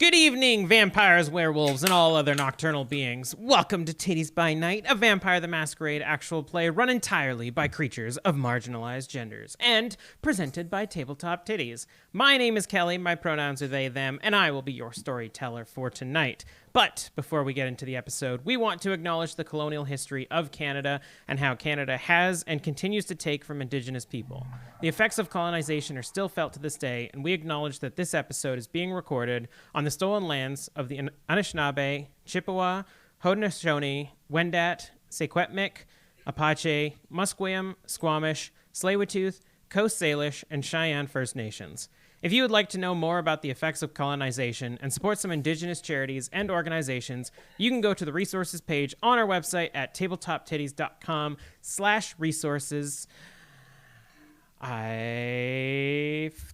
Good evening, vampires, werewolves, and all other nocturnal beings. Welcome to Tiddies by Night, a Vampire the Masquerade actual play run entirely by creatures of marginalized genders, and presented by Tabletop Tiddies. My name is Kelly, my pronouns are they, them, and I will be your storyteller for tonight. But before we get into the episode, we want to acknowledge the colonial history of Canada and how Canada has and continues to take from Indigenous people. The effects of colonization are still felt to this day, and we acknowledge that this episode is being recorded on the stolen lands of the Anishinaabe, Chippewa, Haudenosaunee, Wendat, Secwepemc, Apache, Musqueam, Squamish, Tsleil-Waututh, Coast Salish, and Cheyenne First Nations. If you would like to know more about the effects of colonization and support some Indigenous charities and organizations, you can go to the resources page on our website at tabletoptiddies.com/resources.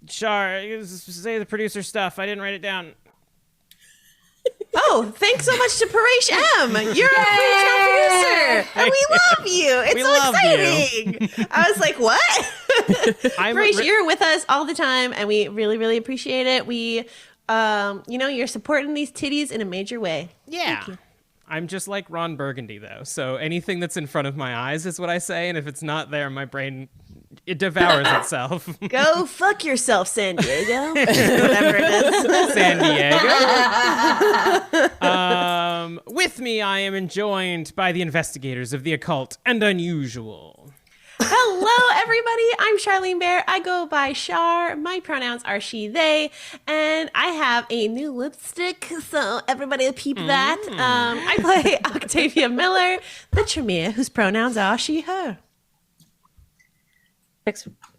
Say the producer stuff. I didn't write it down. Oh, thanks so much to Paresh M. You're a producer, and we love you. It's so exciting. I was like, what? Paresh, you're with us all the time, and we really, really appreciate it. We, you're supporting these titties in a major way. Yeah. I'm just like Ron Burgundy, though. So anything that's in front of my eyes is what I say, and if it's not there, my brain, it devours itself. Go fuck yourself, San Diego. Whatever it is. San Diego. With me, I am joined by the investigators of the occult and unusual. Hello, everybody. I'm Charlene Bear. I go by Char. My pronouns are she, they, and I have a new lipstick, so everybody peep that. I play Octavia Miller, the Tremere, whose pronouns are she, her.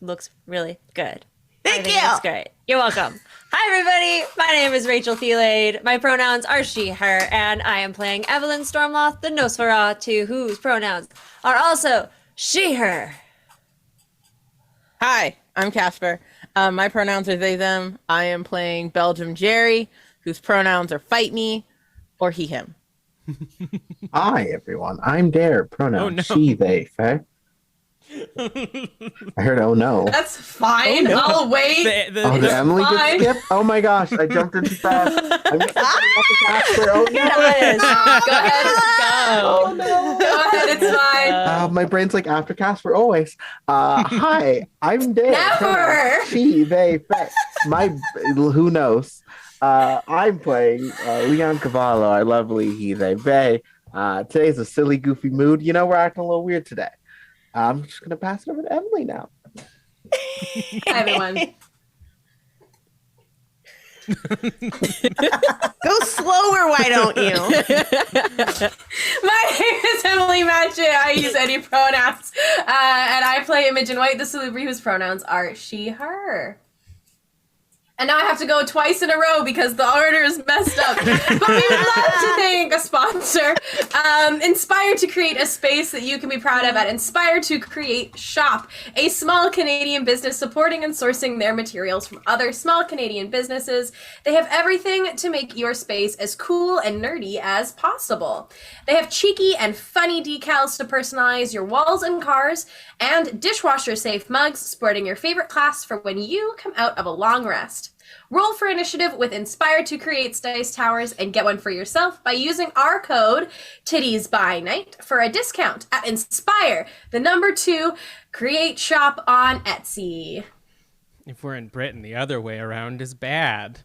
Looks really good. Thank you. That's great. You're welcome. Hi, everybody. My name is Rachel Theilade. My pronouns are she, her, and I am playing Evelyn Stormloft, the Nosferatu, whose pronouns are also she, her. Hi, I'm Casper. My pronouns are they, them. I am playing Belgium Jerry, whose pronouns are fight me or he, him. Hi, everyone. I'm Dare. Pronouns she, they, fair. I heard, oh no. That's fine. Oh, no. I'll wait. Did Emily get skipped? Oh my gosh, I jumped in too fast. I'm Casper. Oh no. Go ahead. Oh no. Go ahead, it's fine. My brain's like after Casper always. Hi, I'm Dare. Never. She, they, fair. Who knows? I'm playing Leon Cavallo, our lovely he, they, they. Today's a silly, goofy mood. You know, we're acting a little weird today. I'm just going to pass it over to Emily now. Hi, everyone. Go slower, why don't you? My name is Emily Matchette. I use any pronouns. And I play Imogen White, the Salubri, whose pronouns are she, her. And now I have to go twice in a row because the order is messed up. But we would love to thank a sponsor, Inspire to create a space that you can be proud of at Inspire to Create Shop, a small Canadian business supporting and sourcing their materials from other small Canadian businesses. They have everything to make your space as cool and nerdy as possible. They have cheeky and funny decals to personalize your walls and cars, and dishwasher-safe mugs sporting your favorite class for when you come out of a long rest. Roll for initiative with Inspire to Create Dice Towers and get one for yourself by using our code Tiddies by Night for a discount at Inspire, the number 2, Create Shop on Etsy. If we're in Britain, the other way around is bad.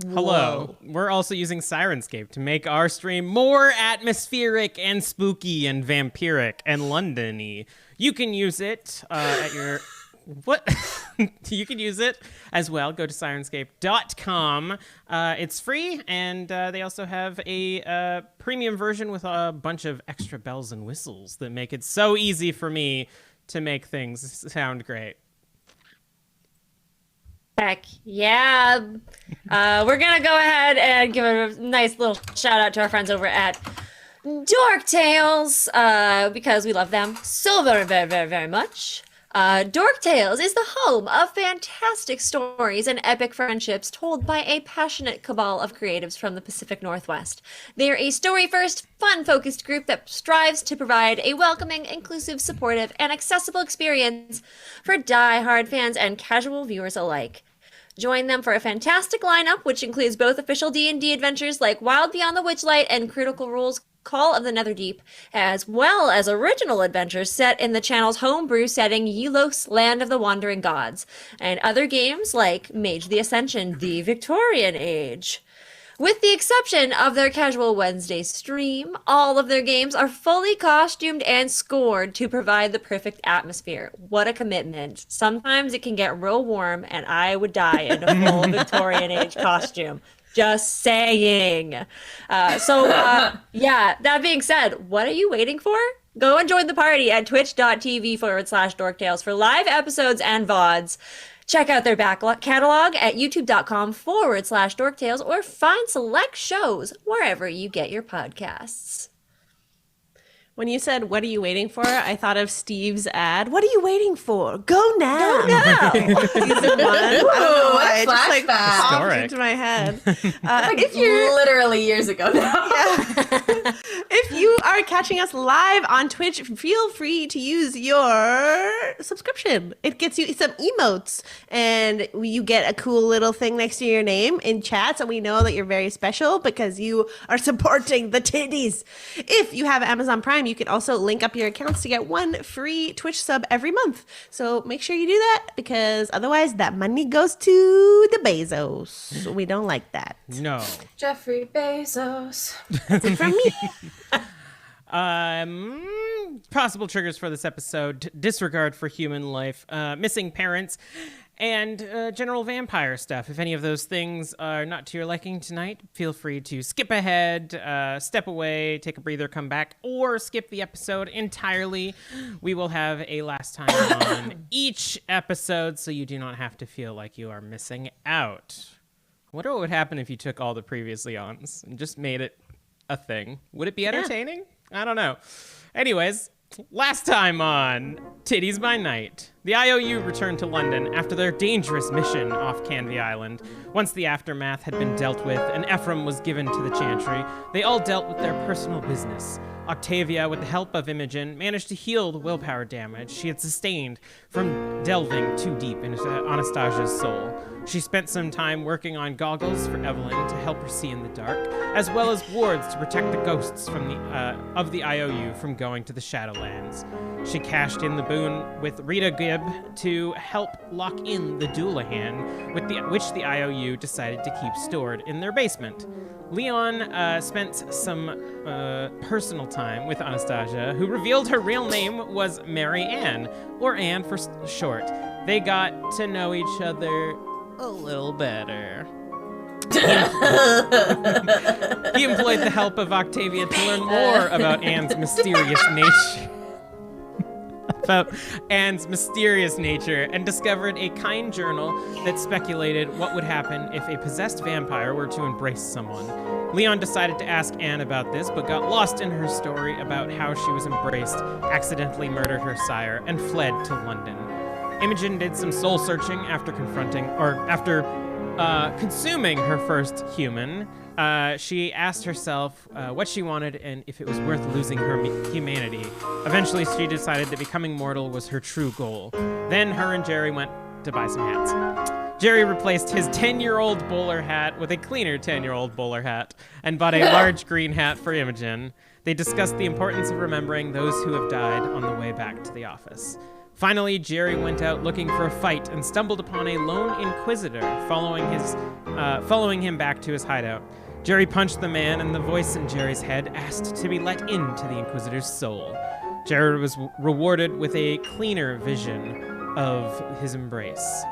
Hello. We're also using Sirenscape to make our stream more atmospheric and spooky and vampiric and London-y. You can use it at your... What? You can use it as well. Go to Sirenscape.com. It's free, and they also have a premium version with a bunch of extra bells and whistles that make it so easy for me to make things sound great. Heck yeah. We're going to go ahead and give a nice little shout out to our friends over at Dork Tales, because we love them so very, very, very, very much. Dork Tales is the home of fantastic stories and epic friendships told by a passionate cabal of creatives from the Pacific Northwest. They're a story-first, fun-focused group that strives to provide a welcoming, inclusive, supportive, and accessible experience for die-hard fans and casual viewers alike. Join them for a fantastic lineup, which includes both official D&D adventures like Wild Beyond the Witchlight and Critical Role's Call of the Netherdeep, as well as original adventures set in the channel's homebrew setting Yelos, Land of the Wandering Gods, and other games like Mage the Ascension, The Victorian Age. With the exception of their casual Wednesday stream, all of their games are fully costumed and scored to provide the perfect atmosphere. What a commitment. Sometimes it can get real warm, and I would die in a full Victorian age costume. Just saying. Yeah, that being said, what are you waiting for? Go and join the party at twitch.tv/dorktales for live episodes and VODs. Check out their back catalog at youtube.com/dorktales or find select shows wherever you get your podcasts. When you said, what are you waiting for? I thought of Steve's ad. What are you waiting for? Go now. Go now. Season 1. I don't know why. It just like popped into my head. If you're literally years ago now. Yeah. If you are catching us live on Twitch, feel free to use your subscription. It gets you some emotes, and you get a cool little thing next to your name in chat, so we know that you're very special because you are supporting the Tiddies. If you have Amazon Prime, you can also link up your accounts to get one free Twitch sub every month. So make sure you do that, because otherwise that money goes to the Bezos. We don't like that. No. Jeffrey Bezos. That's it from me. Possible triggers for this episode: disregard for human life, missing parents, and general vampire stuff. If any of those things are not to your liking tonight, feel free to skip ahead, step away, take a breather, come back, or skip the episode entirely. We will have a last time on each episode, so you do not have to feel like you are missing out. I wonder what would happen if you took all the previously ons and just made it a thing. Would it be entertaining? Yeah. I don't know. Anyways, last time on Tiddies by Night, the IOU returned to London after their dangerous mission off Canvey Island. Once the aftermath had been dealt with and Ephraim was given to the Chantry, they all dealt with their personal business. Octavia, with the help of Imogen, managed to heal the willpower damage she had sustained from delving too deep into Anastasia's soul. She spent some time working on goggles for Evelyn to help her see in the dark, as well as wards to protect the ghosts from of the IOU from going to the Shadowlands. She cashed in the boon with Rita Gibb to help lock in the Doulahan, which the IOU decided to keep stored in their basement. Leon spent some personal time with Anastasia, who revealed her real name was Mary Ann, or Anne for short. They got to know each other a little better. He employed the help of Octavia to learn more about Anne's mysterious nature. And discovered a kind journal that speculated what would happen if a possessed vampire were to embrace someone. Leon decided to ask Anne about this, but got lost in her story about how she was embraced, accidentally murdered her sire, and fled to London. Imogen did some soul searching after consuming her first human. She asked herself what she wanted and if it was worth losing her humanity. Eventually, she decided that becoming mortal was her true goal. Then her and Jerry went to buy some hats. Jerry replaced his 10-year-old bowler hat with a cleaner 10-year-old bowler hat and bought a large green hat for Imogen. They discussed the importance of remembering those who have died on the way back to the office. Finally, Jerry went out looking for a fight and stumbled upon a lone inquisitor following him back to his hideout. Jerry punched the man, and the voice in Jerry's head asked to be let into the inquisitor's soul. Jerry was rewarded with a cleaner vision of his embrace.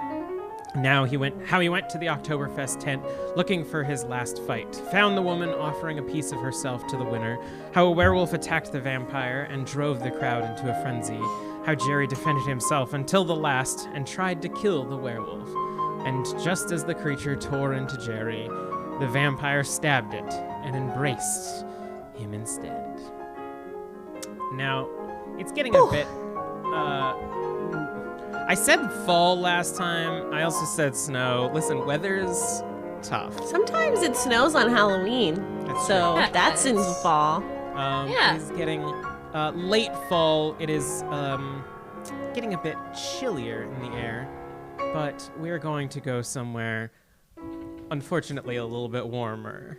How he went to the Oktoberfest tent looking for his last fight, found the woman offering a piece of herself to the winner, how a werewolf attacked the vampire and drove the crowd into a frenzy, how Jerry defended himself until the last and tried to kill the werewolf. And just as the creature tore into Jerry, the vampire stabbed it and embraced him instead. Now, it's getting a bit... I said fall last time. I also said snow. Listen, weather's tough. Sometimes it snows on Halloween. That's in fall. It's getting late fall. It is getting a bit chillier in the air. but we're going to go somewhere, unfortunately, a little bit warmer.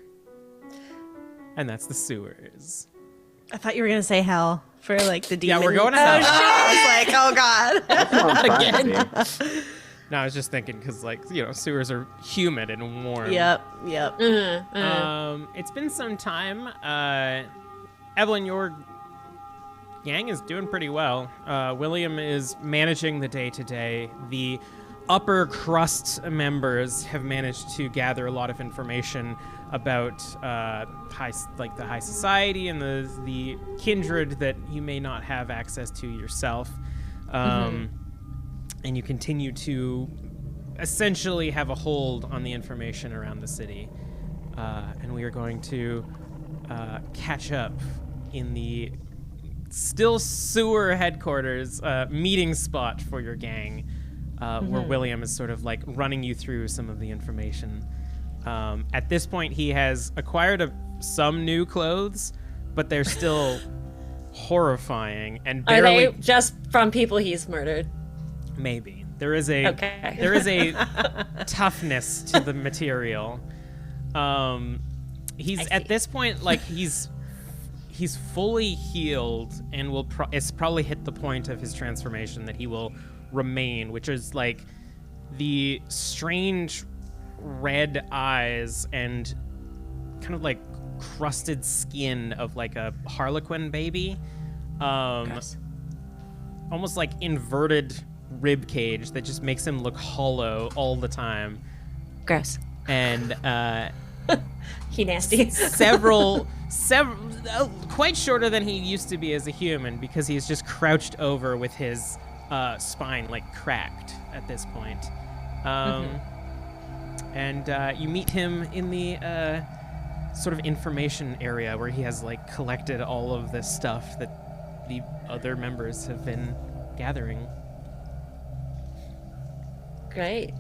And that's the sewers. I thought you were going to say hell for like the demon. Yeah, we're going to hell. I was like, oh God. That's what I'm trying to see. No, I was just thinking because, like, you know, sewers are humid and warm. Yep. It's been some time. Evelyn, your gang is doing pretty well. William is managing the day-to-day. The upper crust members have managed to gather a lot of information about the high society and the kindred that you may not have access to yourself. And you continue to essentially have a hold on the information around the city. And we are going to catch up in the still sewer headquarters meeting spot for your gang, where William is sort of like running you through some of the information. At this point, he has acquired some new clothes, but they're still horrifying and barely... Are they just from people he's murdered? Maybe. There is a toughness to the material. He's at this point, like, he's fully healed and it's probably hit the point of his transformation that he will remain, which is like the strange red eyes and kind of like crusted skin of like a harlequin baby. Almost like inverted rib cage that just makes him look hollow all the time. Gross. And he nasty. several quite shorter than he used to be as a human, because he's just crouched over with his spine like cracked at this point. And you meet him in the sort of information area where he has like collected all of this stuff that the other members have been gathering. Great.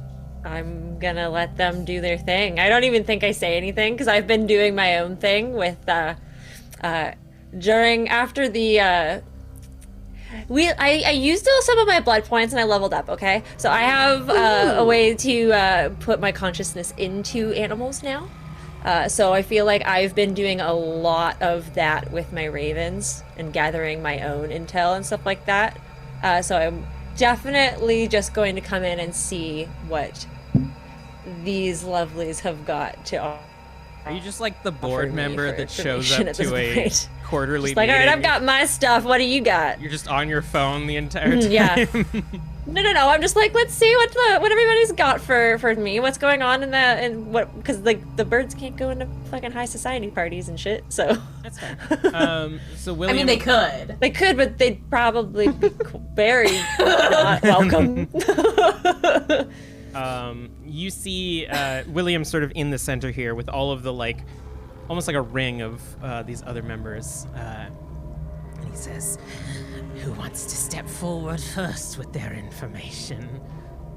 I'm gonna let them do their thing. I don't even think I say anything because I've been doing my own thing with after the I used some of my blood points and I leveled up, okay? So I have a way to put my consciousness into animals now. So I feel like I've been doing a lot of that with my ravens and gathering my own intel and stuff like that. So I'm definitely just going to come in and see what these lovelies have got to offer. Are you just like the board member that shows up to a quarterly like, meeting? all right, I've got my stuff. What do you got? You're just on your phone the entire time? Yeah. No. I'm just like, let's see what everybody's got for me. What's going on because like the birds can't go into fucking high society parties and shit. So that's fair. So William, I mean, they could. They could, but they'd probably be very not welcome. You see William sort of in the center here with all of the like, almost like a ring of these other members. And he says, "Who wants to step forward first with their information?"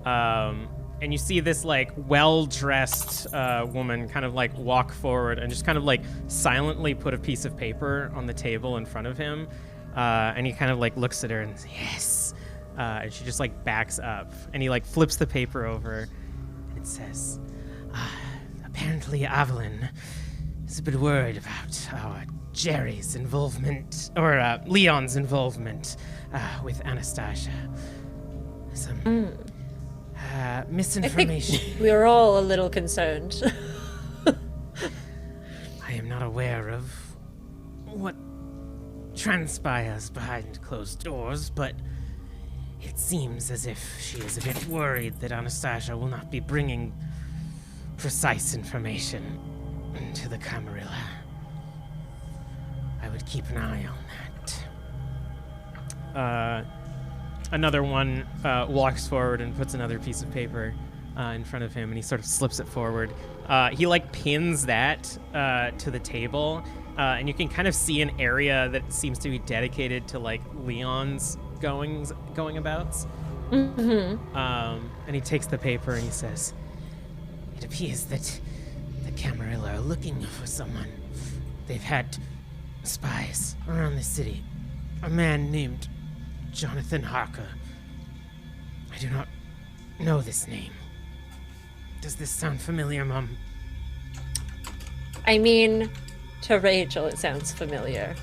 And you see this like well-dressed woman kind of like walk forward and just kind of like silently put a piece of paper on the table in front of him. And he kind of like looks at her and says, "Yes." And she just like backs up and he like flips the paper over and it says, "Apparently Evelyn is a bit worried about our Jerry's involvement, or Leon's involvement with Anastasia. Some misinformation." I think we were all a little concerned. I am not aware of what transpires behind closed doors, but it seems as if she is a bit worried that Anastasia will not be bringing precise information to the Camarilla. I would keep an eye on that. Another one walks forward and puts another piece of paper in front of him, and he sort of slips it forward. He like pins that to the table, and you can kind of see an area that seems to be dedicated to like Leon's going abouts. And he takes the paper and he says, "It appears that the Camarilla are looking for someone. They've had spies around the city. A man named Jonathan Harker. I do not know this name. Does this sound familiar, Mum? I mean, to Rachel, it sounds familiar.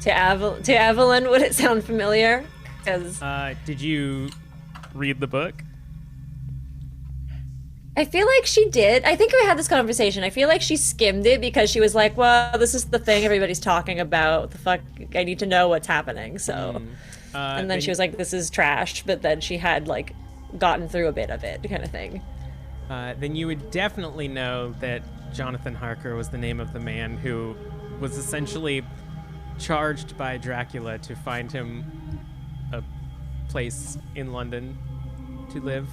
To Evelyn, would it sound familiar? Because did you read the book? I feel like she did. I think we had this conversation. I feel like she skimmed it because she was like, well, this is the thing everybody's talking about. What the fuck? I need to know what's happening. So, and then she was like, this is trash. But then she had like gotten through a bit of it kind of thing. Then you would definitely know that Jonathan Harker was the name of the man who was essentially charged by Dracula to find him a place in London to live.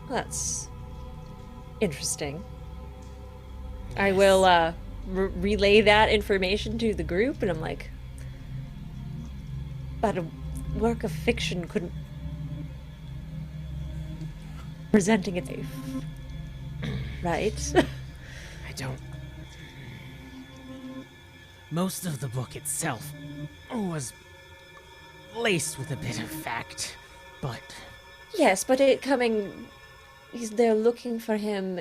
That's interesting. I will relay that information to the group, and I'm like, but a work of fiction couldn't presenting it safe, right? I don't. Most of the book itself was laced with a bit of fact, but... Yes, but they're looking for him.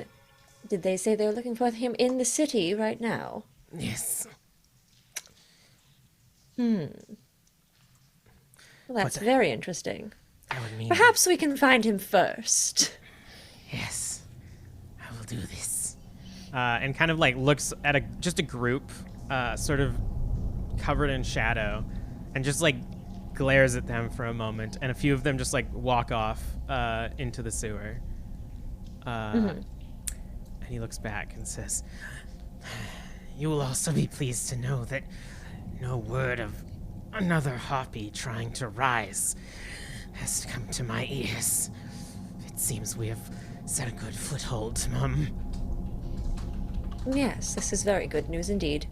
Did they say they're looking for him in the city right now? Yes. Well, that's very interesting. I would mean... Perhaps we can find him first. Yes, I will do this. And kind of like looks at just a group, sort of covered in shadow, and just like glares at them for a moment, and a few of them just like walk off into the sewer. And he looks back and says, "You will also be pleased to know that no word of another harpy trying to rise has come to my ears. It seems we have set a good foothold, Mum." Yes, this is very good news indeed.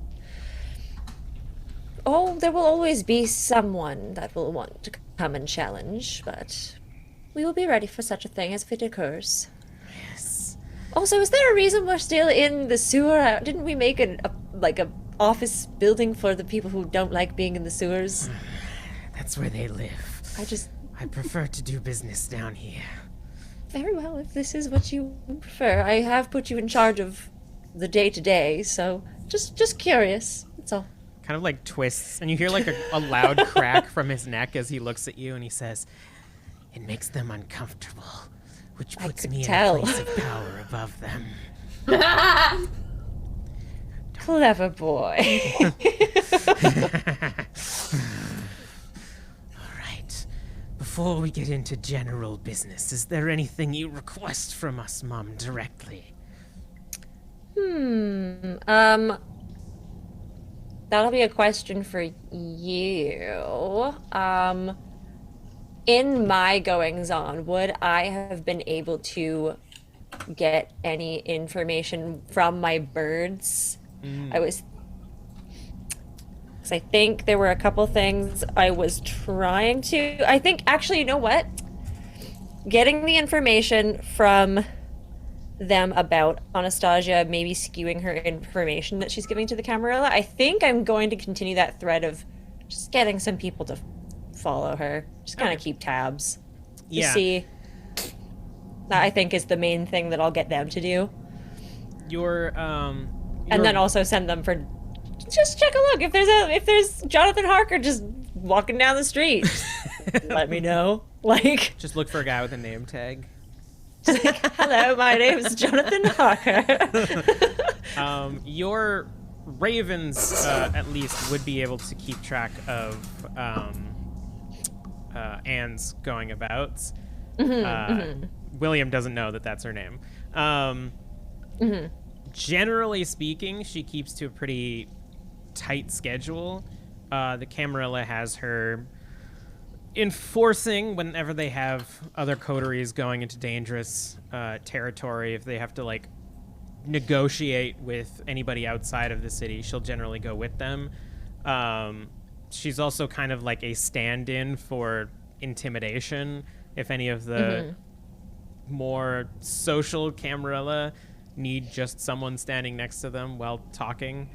Oh, there will always be someone that will want to come and challenge, but we will be ready for such a thing as if it occurs. Yes. Also, is there a reason we're still in the sewer? Didn't we make a office building for the people who don't like being in the sewers? That's where they live. I prefer to do business down here. Very well, if this is what you prefer. I have put you in charge of the day-to-day, so just curious, that's all. Kind of like twists, and you hear like a loud crack from his neck as he looks at you, and he says, "It makes them uncomfortable, which puts me in a place of power above them." Clever boy. All right. Before we get into general business, is there anything you request from us, Mum, directly? That'll be a question for you. In my goings-on, would I have been able to get any information from my birds? Because I think there were a couple things I was trying to... I think, actually, you know what? Getting the information from them about Anastasia maybe skewing her information that she's giving to the Camarilla. I think I'm going to continue that thread of just getting some people to follow her. Just kind of keep tabs. Yeah. To see. That I think is the main thing that I'll get them to do. And then also send them for just check a look. If there's Jonathan Harker just walking down the street, let me know. Like, just look for a guy with a name tag. Hello, my name's Jonathan Harker. Your ravens, at least, would be able to keep track of Anne's going abouts. William doesn't know that that's her name. Generally speaking, she keeps to a pretty tight schedule. The Camarilla has her enforcing whenever they have other coteries going into dangerous territory. If they have to like negotiate with anybody outside of the city, she'll generally go with them. She's also kind of like a stand-in for intimidation. If any of the more social Camarilla need just someone standing next to them while talking,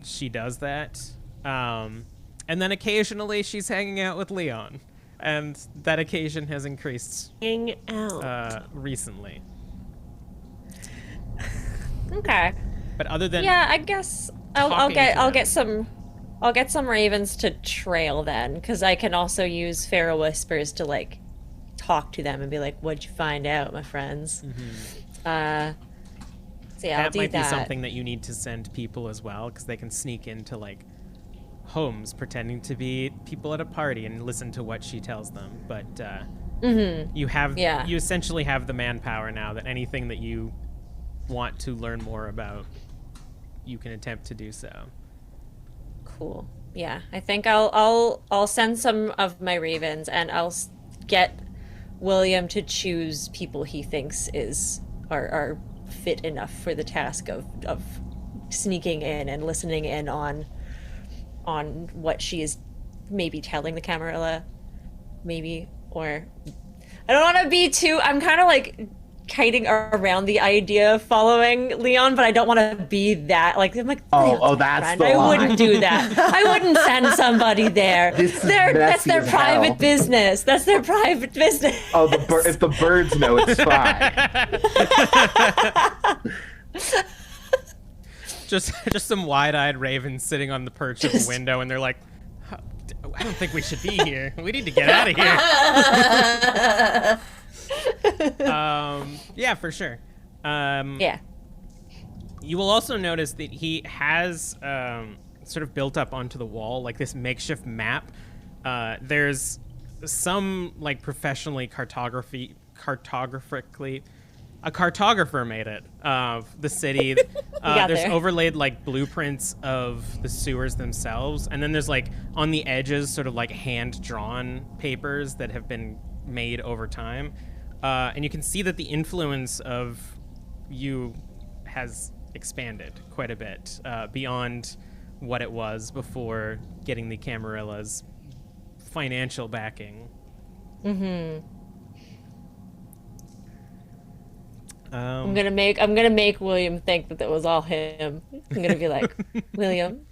she does that. And then occasionally she's hanging out with Leon. And that occasion has increased Hang out. Recently. Okay. But other than I guess I'll get some ravens to trail then, because I can also use feral whispers to like talk to them and be like, "What'd you find out, my friends?" So yeah, that I'll might do be that. something that you need to send people as well, because they can sneak into like homes pretending to be people at a party and listen to what she tells them. But you essentially have the manpower now that anything that you want to learn more about, you can attempt to do so. Cool. Yeah, I think I'll send some of my ravens, and I'll get William to choose people he thinks are fit enough for the task of sneaking in and listening in on what she is maybe telling the Camarilla, maybe, or I don't want to be too. I'm kind of like kiting around the idea of following Leon, but I don't want to be that. Like, I'm like, oh, that's friend. the I line. wouldn't do that. I wouldn't send somebody there. That's their private business. That's their private business. Oh, if the birds know, it's fine. Just some wide-eyed ravens sitting on the perch of a window, and they're like, I don't think we should be here. We need to get out of here. Yeah, for sure. Yeah. You will also notice that he has sort of built up onto the wall like this makeshift map. There's some like professionally cartographically. A cartographer made it of the city. There's overlaid like blueprints of the sewers themselves, and then there's like on the edges sort of like hand-drawn papers that have been made over time. And you can see that the influence of you has expanded quite a bit beyond what it was before getting the Camarilla's financial backing. Mm-hmm. I'm gonna make William think that was all him. I'm gonna be like, William,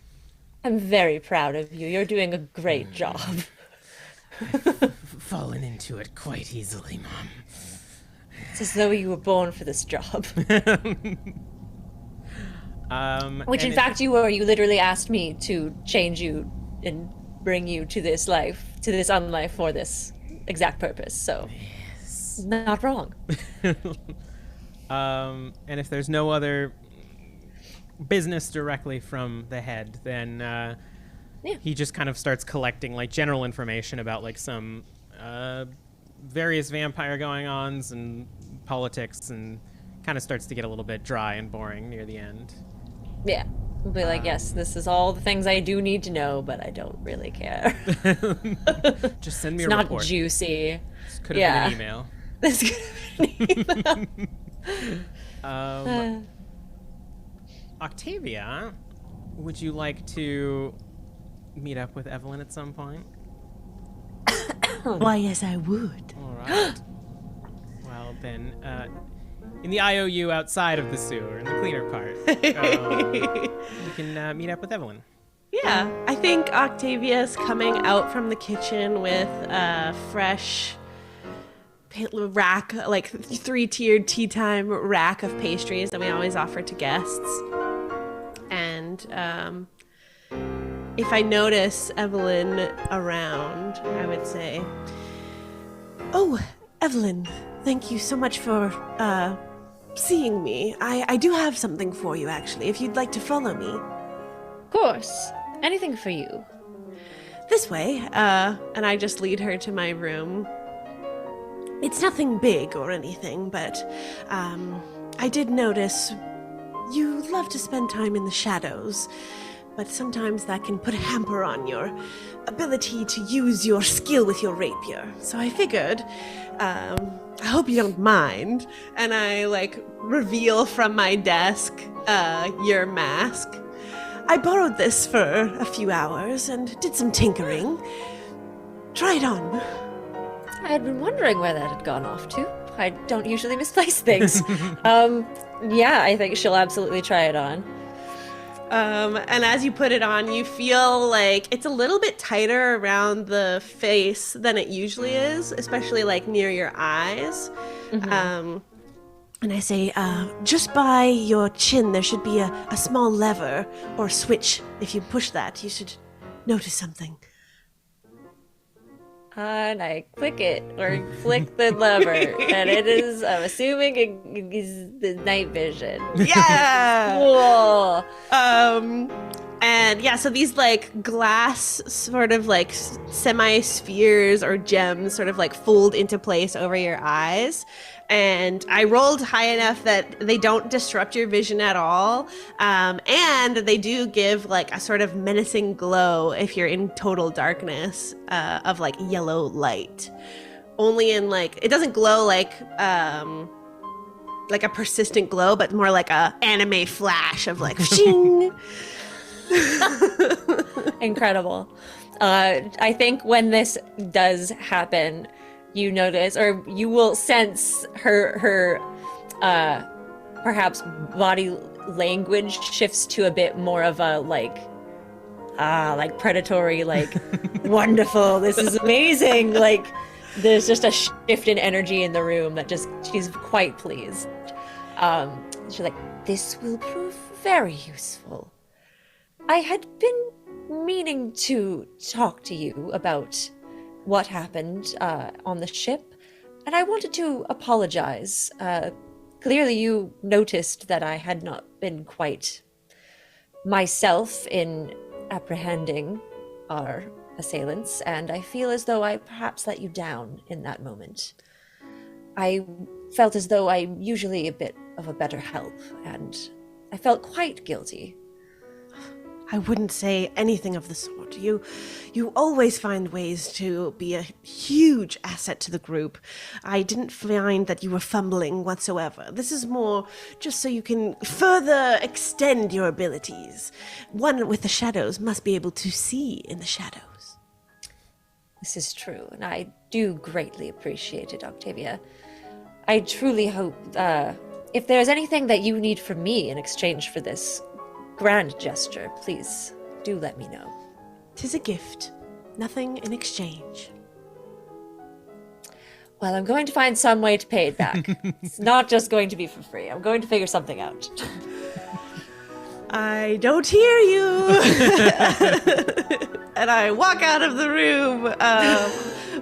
I'm very proud of you. You're doing a great job. Fallen into it quite easily, Mom. It's as though you were born for this job. Which, in fact, you were. You literally asked me to change you and bring you to this life, to this unlife, for this exact purpose. So, yes. Not wrong. And if there's no other business directly from the head, then he just kind of starts collecting like general information about like some various vampire going-ons and politics, and kind of starts to get a little bit dry and boring near the end. Yeah. We'll be like, yes, this is all the things I do need to know, but I don't really care. Just send me it's a not report. Juicy. This could have been an email. This could have been an email. Octavia, would you like to meet up with Evelyn at some point? Why, yes, I would. All right. Well, then, in the IOU outside of the sewer, in the cleaner part, you can meet up with Evelyn. Yeah, I think Octavia's coming out from the kitchen with a fresh rack, like 3-tiered tea time rack of pastries that we always offer to guests. And if I notice Evelyn around, I would say, "Oh, Evelyn, thank you so much for seeing me. I do have something for you, actually, if you'd like to follow me." Of course. Anything for you. This way, and I just lead her to my room. It's nothing big or anything, but I did notice you love to spend time in the shadows, but sometimes that can put a hamper on your ability to use your skill with your rapier. So I figured, I hope you don't mind, and I reveal from my desk your mask. I borrowed this for a few hours and did some tinkering. Try it on. I had been wondering where that had gone off to. I don't usually misplace things. Yeah, I think she'll absolutely try it on. And as you put it on, you feel like it's a little bit tighter around the face than it usually is, especially like near your eyes. And I say, just by your chin, there should be a small lever or switch. If you push that, you should notice something. And I click it or flick the lever, and it is, I'm assuming it is the night vision. Yeah! Cool. And yeah, so these like glass sort of like semi-spheres or gems sort of like fold into place over your eyes. And I rolled high enough that they don't disrupt your vision at all. And they do give like a sort of menacing glow if you're in total darkness of like yellow light. Only in like, it doesn't glow like a persistent glow, but more like a anime flash of like shing. Incredible. I think when this does happen, you notice, or you will sense her perhaps body language shifts to a bit more of a like predatory, like wonderful, this is amazing. Like there's just a shift in energy in the room that just, she's quite pleased. She's like, this will prove very useful. I had been meaning to talk to you about what happened on the ship, and I wanted to apologize. Clearly you noticed that I had not been quite myself in apprehending our assailants, and I feel as though I perhaps let you down in that moment. I felt as though I'm usually a bit of a better help, and I felt quite guilty. I wouldn't say anything of the sort. You always find ways to be a huge asset to the group. I didn't find that you were fumbling whatsoever. This is more just so you can further extend your abilities. One with the shadows must be able to see in the shadows. This is true, and I do greatly appreciate it, Octavia. I truly hope, if there's anything that you need from me in exchange for this grand gesture, please do let me know. 'Tis a gift, nothing in exchange. Well, I'm going to find some way to pay it back. It's not just going to be for free. I'm going to figure something out. I don't hear you. And I walk out of the room,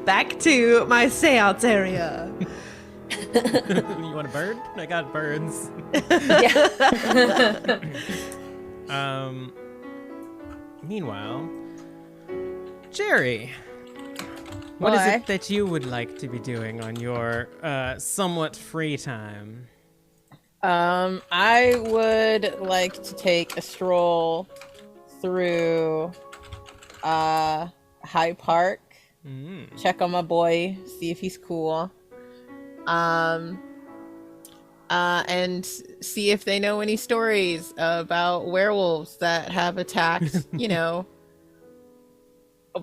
back to my seance area. You want a bird? I got birds. Yeah. Meanwhile, Jerry, what is it that you would like to be doing on your somewhat free time? I would like to take a stroll through High Park, check on my boy, see if he's cool, and see if they know any stories about werewolves that have attacked,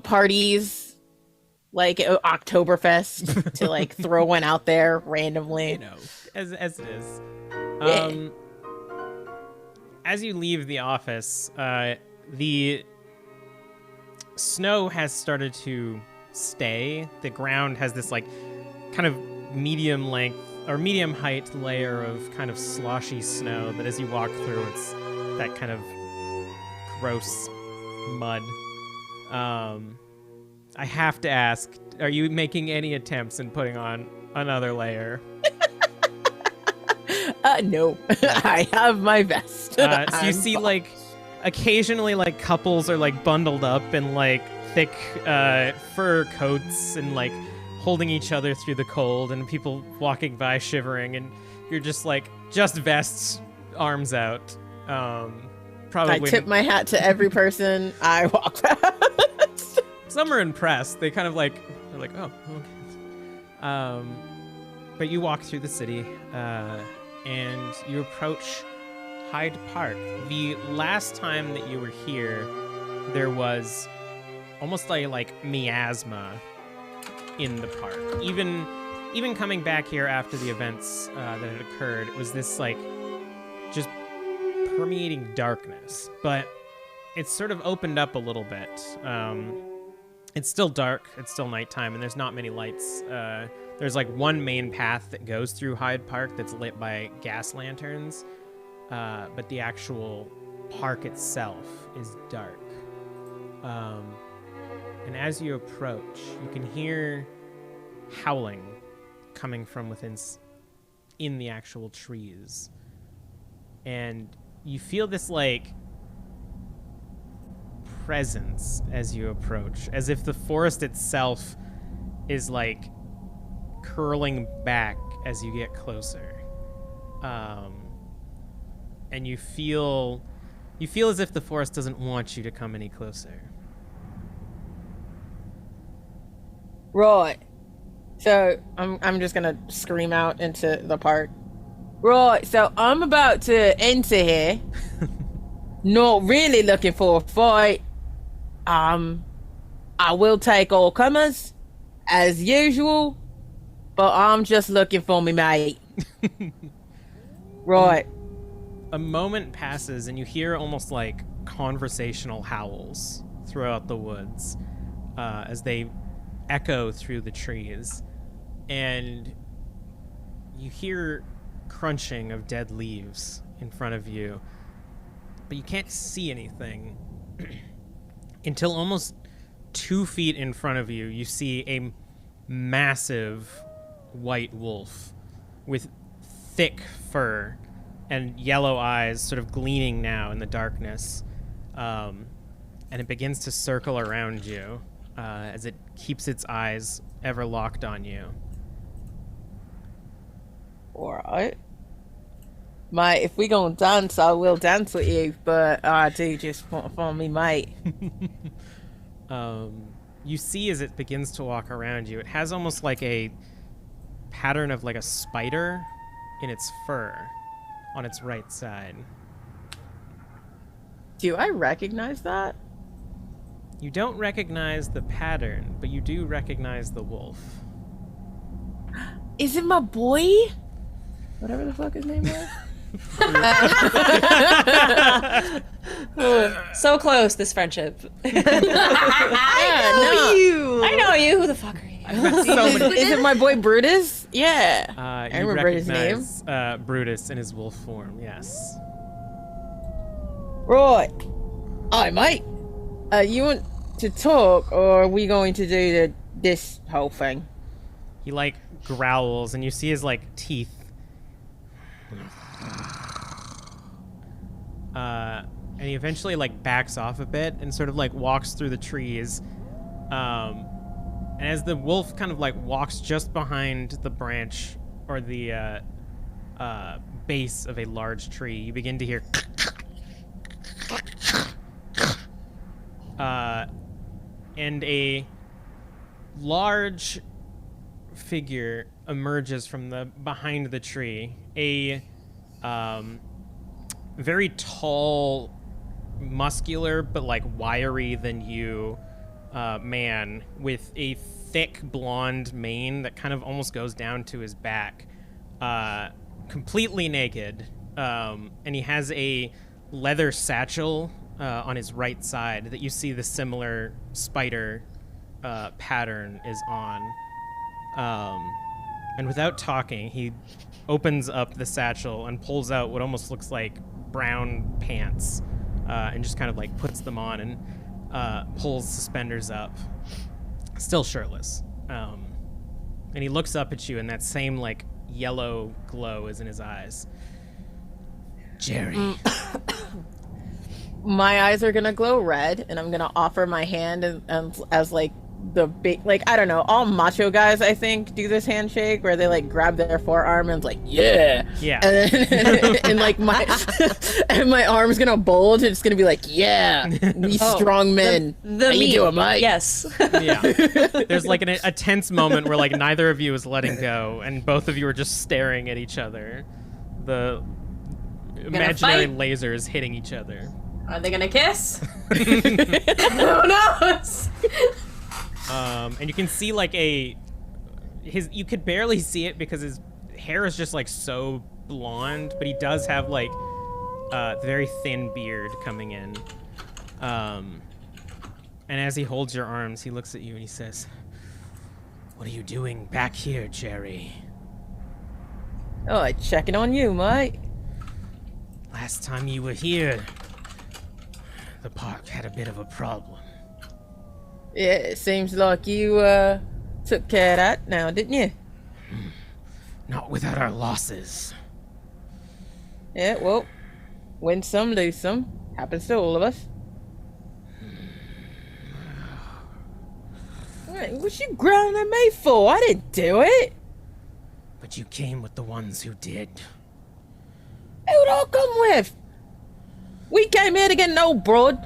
parties like Oktoberfest to like throw one out there randomly. As it is. Yeah. As you leave the office, the snow has started to stay. The ground has this like kind of medium length or medium height layer of kind of sloshy snow that as you walk through, it's that kind of gross mud. I have to ask, are you making any attempts in putting on another layer? No. I have my vest. So you see like occasionally like couples are like bundled up in like thick fur coats and like holding each other through the cold, and people walking by shivering, and you're just like just vests, arms out. Probably I tip my hat to every person I walk past. Some are impressed. They kind of like, they're like, oh, okay. But you walk through the city, and you approach Hyde Park. The last time that you were here, there was almost like miasma in the park. Even coming back here after the events that had occurred, it was this like just permeating darkness, but it's sort of opened up a little bit. It's still dark, it's still nighttime, and there's not many lights. There's like one main path that goes through Hyde Park that's lit by gas lanterns, but the actual park itself is dark. And as you approach, you can hear howling coming from within in the actual trees. And you feel this like presence as you approach, as if the forest itself is like curling back as you get closer. And you feel as if the forest doesn't want you to come any closer. Right. So I'm just gonna scream out into the park. Right, so I'm about to enter here. Not really looking for a fight. I will take all comers, as usual, but I'm just looking for me mate. Right. A moment passes and you hear almost like conversational howls throughout the woods as they echo through the trees, and you hear crunching of dead leaves in front of you, but you can't see anything until almost 2 feet in front of you. You see a massive white wolf with thick fur and yellow eyes sort of gleaming now in the darkness, and it begins to circle around you as it keeps its eyes ever locked on you. Alright. Mate, if we gonna dance, I will dance with you, but I do just want to find me mate. You see as it begins to walk around you, it has almost like a pattern of like a spider in its fur on its right side. Do I recognize that? You don't recognize the pattern, but you do recognize the wolf. Is it my boy? Whatever the fuck his name was? So close, this friendship. I know you. Who the fuck are you? Is it my boy Brutus? Yeah. I remember his name. Brutus in his wolf form, yes. Right. Hi, mate. You want to talk, or are we going to do this whole thing? He like growls, and you see his like teeth. And he eventually like backs off a bit and sort of like walks through the trees. And as the wolf kind of like walks just behind the branch or the base of a large tree, you begin to hear and a large figure emerges from the behind the tree. A very tall, muscular, but like wiry than you man with a thick blonde mane that kind of almost goes down to his back, completely naked, and he has a leather satchel on his right side that you see the similar spider pattern is on. And without talking, he opens up the satchel and pulls out what almost looks like brown pants, and just kind of like puts them on and pulls suspenders up, still shirtless. And he looks up at you, and that same like yellow glow is in his eyes. Jerry. My eyes are gonna glow red, and I'm gonna offer my hand and as like the big, like, I don't know, all macho guys I think do this handshake where they like grab their forearm and like yeah, and then and like my and my arm's gonna bulge and it's gonna be like yeah, we strong men. The How you doing, Mike? Yes. Yeah. There's like a tense moment where like neither of you is letting go, and both of you are just staring at each other. The imaginary lasers hitting each other. Are they gonna kiss? Who knows? And you can see like you could barely see it because his hair is just like so blonde, but he does have like very thin beard coming in. And as he holds your arms, he looks at you and he says, "What are you doing back here, Jerry?" Oh, checking on you, mate. Last time you were here, the park had a bit of a problem. Yeah, it seems like you, took care of that now, didn't you? Not without our losses. Yeah, well, win some, lose some. Happens to all of us. Wait, what you growling at me for? I didn't do it. But you came with the ones who did. Who'd I come with? We came here to get an old broad,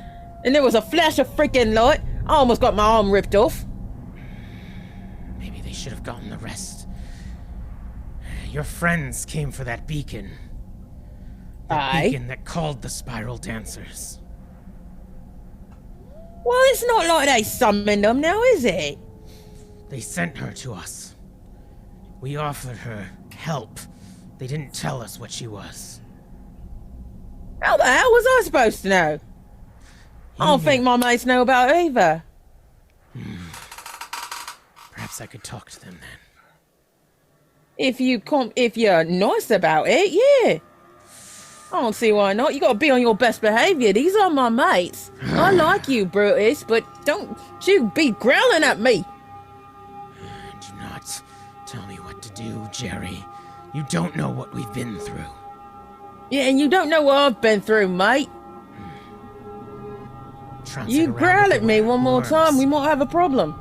and there was a flash of freaking light. I almost got my arm ripped off. Maybe they should have gotten the rest. Your friends came for that beacon. That beacon that called the spiral dancers. Well, it's not like they summoned them now, is it? They sent her to us. We offered her help. They didn't tell us what she was. How the hell was I supposed to know? I don't think my mates know about it either. Perhaps I could talk to them then. If you're nice about it, yeah. I don't see why not. You gotta be on your best behavior. These are my mates. I like you, Brutus, but don't you be growling at me. Do not tell me what to do, Jerry. You don't know what we've been through. Yeah, and you don't know what I've been through, mate. You growl at me one more time, we might have a problem.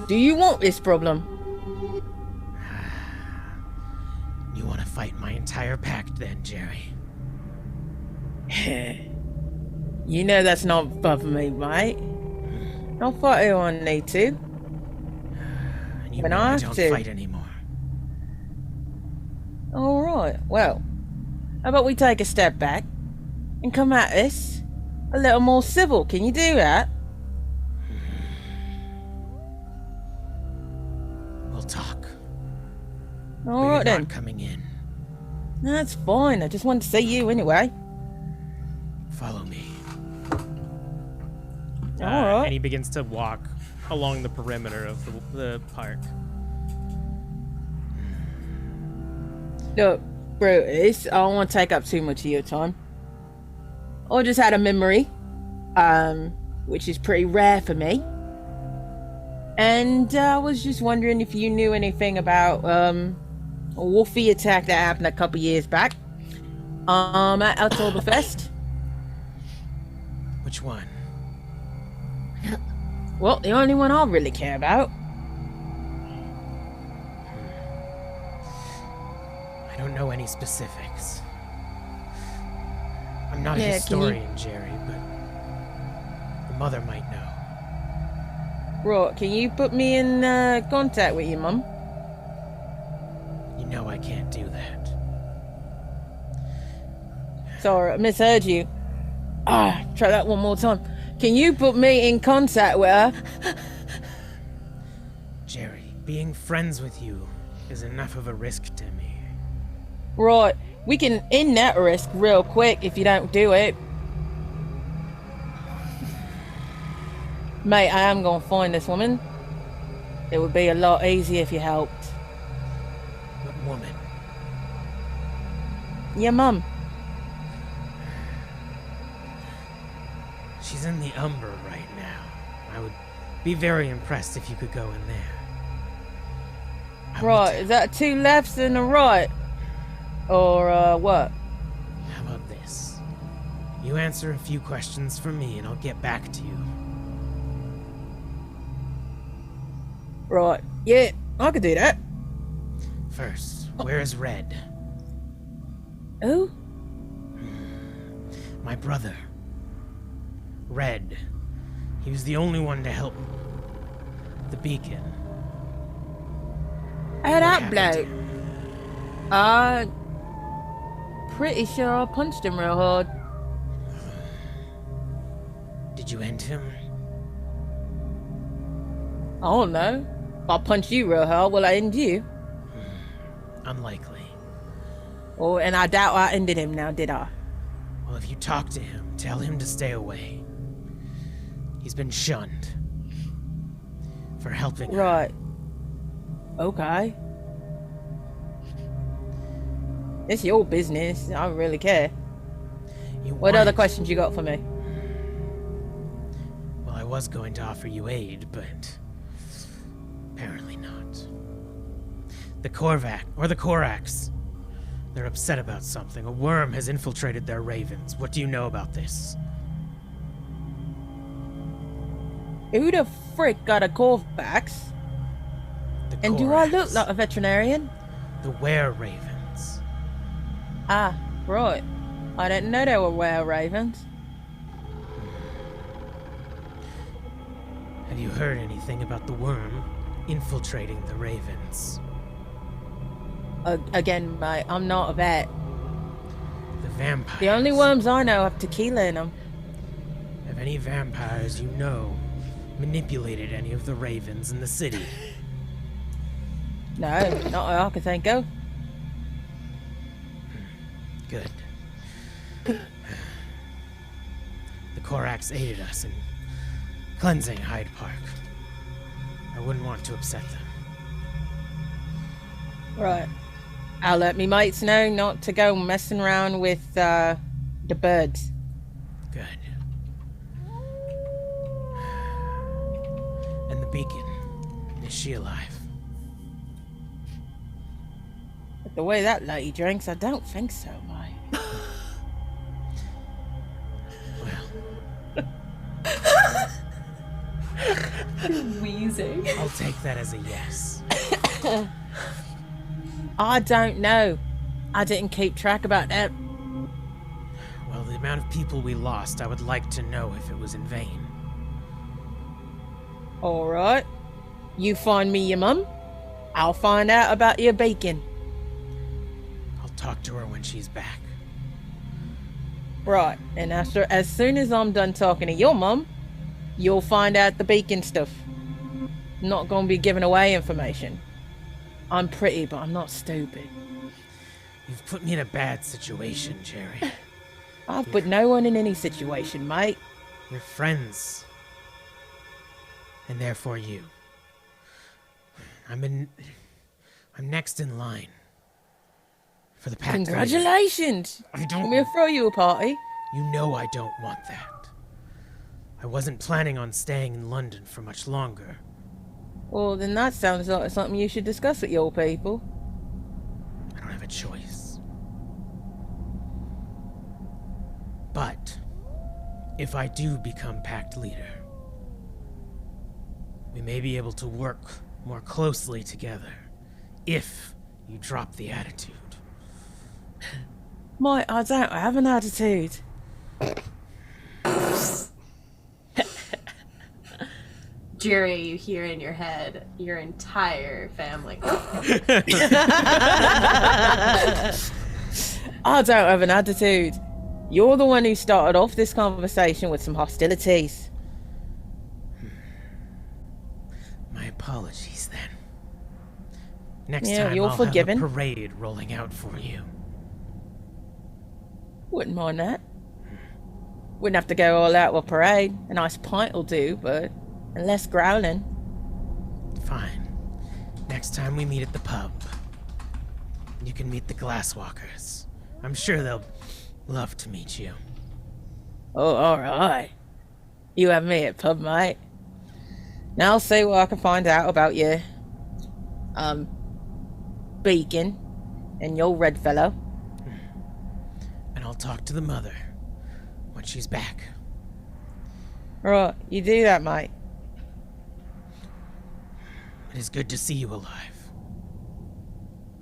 Do you want this problem? You want to fight my entire pact then, Jerry? You know that's not fun for me, mate. I'll fight who I need to. And you When know I I have don't to. fight anymore. Alright, well, how about we take a step back and come at this a little more civil? Can you do that? We'll talk. Alright then. Not coming in. That's fine, I just wanted to see you anyway. Follow me. Alright. And he begins to walk along the perimeter of the park. Look, Brutus, I don't want to take up too much of your time. I just had a memory, which is pretty rare for me. And I was just wondering if you knew anything about a wolfie attack that happened a couple years back at Oktoberfest. Which one? Well, the only one I really care about. I don't know any specifics. I'm not a Yeah, historian, Jerry, but the mother might know. Right, can you put me in contact with your mum? You know I can't do that. Sorry, I misheard you. Try that one more time. Can you put me in contact with her? Jerry, being friends with you is enough of a risk to me. Right, we can end that risk real quick if you don't do it. Mate, I am gonna find this woman. It would be a lot easier if you helped. What woman? Your mum. She's in the Umber right now. I would be very impressed if you could go in there. Right, is that 2 lefts and a right? Or, what? How about this? You answer a few questions for me and I'll get back to you. Right, yeah, I could do that. First, where is Red? Who? My brother. Red. He was the only one to help the beacon. Hey, What that happened to bloke. him? Pretty sure I punched him real hard. Did you end him? I don't know. If I punch you real hard, will I end you? Unlikely. Oh, and I doubt I ended him now, did I? Well, if you talk to him, tell him to stay away. He's been shunned for helping her. Right. Okay. It's your business. I don't really care. What other questions you got for me? Well, I was going to offer you aid, but apparently not. The Korax. They're upset about something. A worm has infiltrated their ravens. What do you know about this? Who the frick got a Korax? And do I look like a veterinarian? The were-ravens. Ah, right. I didn't know they were were-ravens. Have you heard anything about the worm infiltrating the ravens? Again, mate, I'm not a vet. The vampires. The only worms I know have tequila in them. Have any vampires you know manipulated any of the ravens in the city? No, not I can think of. Good. The Korax aided us in cleansing Hyde Park. I wouldn't want to upset them. Right. I'll let me mates know not to go messing around with the birds. Good. And the beacon, is she alive? But the way that lady drinks, I don't think so, mate. Wheezing. I'll take that as a yes. I don't know. I didn't keep track about that. Well, the amount of people we lost, I would like to know if it was in vain. Alright. You find me your mum. I'll find out about your beacon. I'll talk to her when she's back. Right. And as soon as I'm done talking to your mum, you'll find out the beacon stuff. I'm not gonna be giving away information. I'm pretty, but I'm not stupid. You've put me in a bad situation, Jerry. I've put no one in any situation, mate. You're friends. And therefore you. I'm next in line. For the pact. Congratulations! I don't... Want me to throw you a party? You know I don't want that. I wasn't planning on staying in London for much longer. Well, then that sounds like something you should discuss with your people. I don't have a choice. But, if I do become pact leader, we may be able to work more closely together, if you drop the attitude. Mate, I don't have an attitude. Jerry, you hear in your head your entire family. I don't have an attitude. You're the one who started off this conversation with some hostilities. My apologies, then. Next Yeah, time you're I'll forgiven. have a parade rolling out for you. Wouldn't mind that. Wouldn't have to go all out with a parade. A nice pint will do, but less growling. Fine. Next time we meet at the pub, you can meet the Glasswalkers. I'm sure they'll love to meet you. Oh, alright. You have me at pub, mate. Now I'll see what I can find out about you. Beacon and your red fellow. And I'll talk to the mother when she's back. Right, you do that, mate. It is good to see you alive.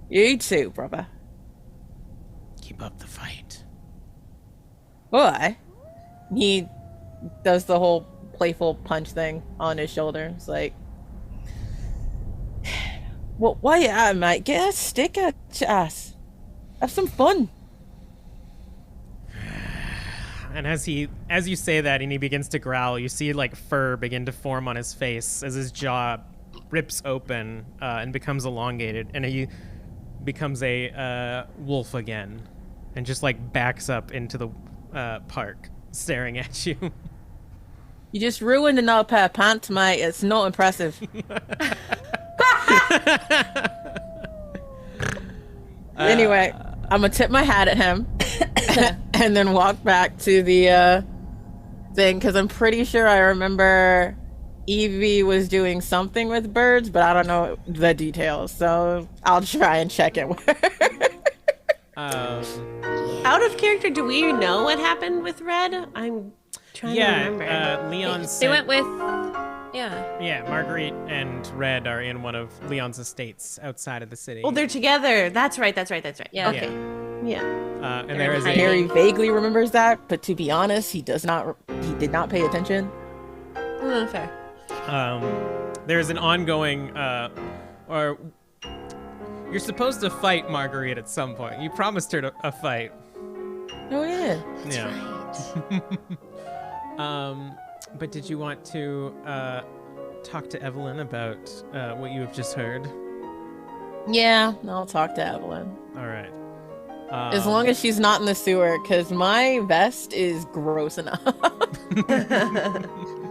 You too, brother. Keep up the fight. Why? He does the whole playful punch thing on his shoulder. It's like, well, why you at, mate? Get a stick at your ass. Have some fun. And as you say that and he begins to growl, you see like fur begin to form on his face as his jaw rips open and becomes elongated, and he becomes a wolf again, and just like backs up into the park, staring at you. You just ruined another pair of pants, mate. It's not impressive. Anyway, I'm gonna tip my hat at him and then walk back to the thing, because I'm pretty sure I remember Evie was doing something with birds, but I don't know the details, so I'll try and check it with her. Out of character, do we know what happened with Red? I'm trying to remember. Leon They went with, Yeah, Marguerite and Red are in one of Leon's estates outside of the city. Oh, they're together. That's right. Yeah. Okay. Yeah. And there is Harry vaguely remembers that, but to be honest, he did not pay attention. Fair. There's an ongoing, or you're supposed to fight Marguerite at some point. You promised her a fight. Oh yeah. But did you want to talk to Evelyn about what you have just heard? Yeah, I'll talk to Evelyn. All right. As long as she's not in the sewer, because my vest is gross enough.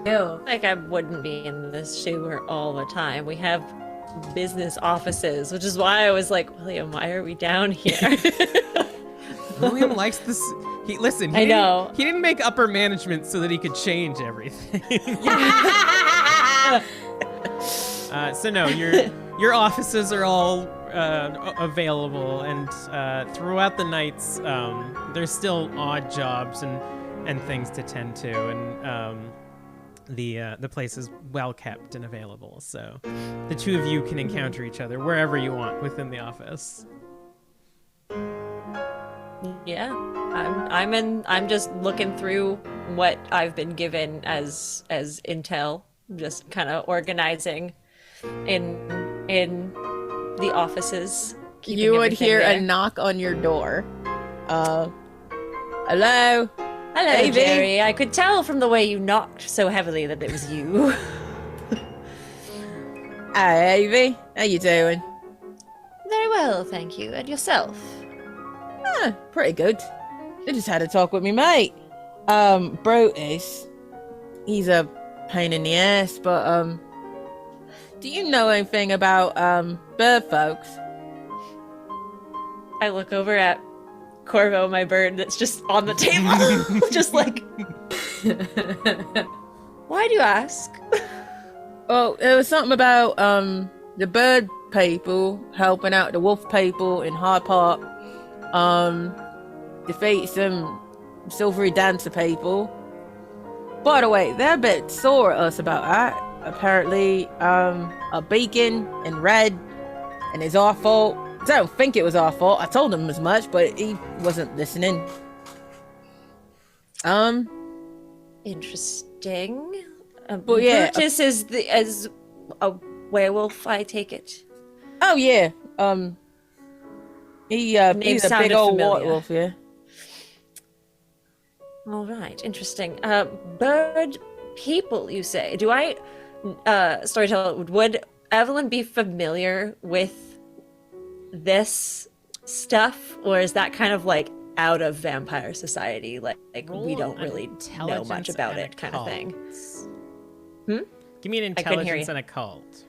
Ew. Like I wouldn't be in this sewer all the time. We have business offices, which is why I was like, William, why are we down here? William likes this. He know. He didn't make upper management so that he could change everything. So no, your offices are all available, and throughout the nights, there's still odd jobs and things to tend to, and the place is well kept and available. So the two of you can encounter each other wherever you want within the office. Yeah, I'm just looking through what I've been given as intel, just kind of organizing in the offices. You would hear a knock on your door. Hello? Hello, Evie? Jerry. I could tell from the way you knocked so heavily that it was you. Hi, Evie. How you doing? Very well, thank you. And yourself? Pretty good. I just had to talk with me mate. Brutus. He's a pain in the ass, but do you know anything about bird folks? I look over at Corvo, my bird, that's just on the table. Just like, why do you ask? Oh, there was something about the bird people helping out the wolf people in Hyde Park. Defeat some silvery dancer people. By the way, they're a bit sore at us about that. Apparently, a beacon and Red, and it's our fault. I don't think it was our fault. I told him as much, but he wasn't listening. Interesting. But yeah, Brutus is a werewolf, I take it. Oh yeah. He's a big sounded old familiar. white wolf, yeah. All right, interesting. Bird people, you say? Do I, Storyteller, would Evelyn be familiar with this stuff, or is that kind of like out of vampire society? Like we don't really know much about it, kind of thing. Give me an intelligence and a cult.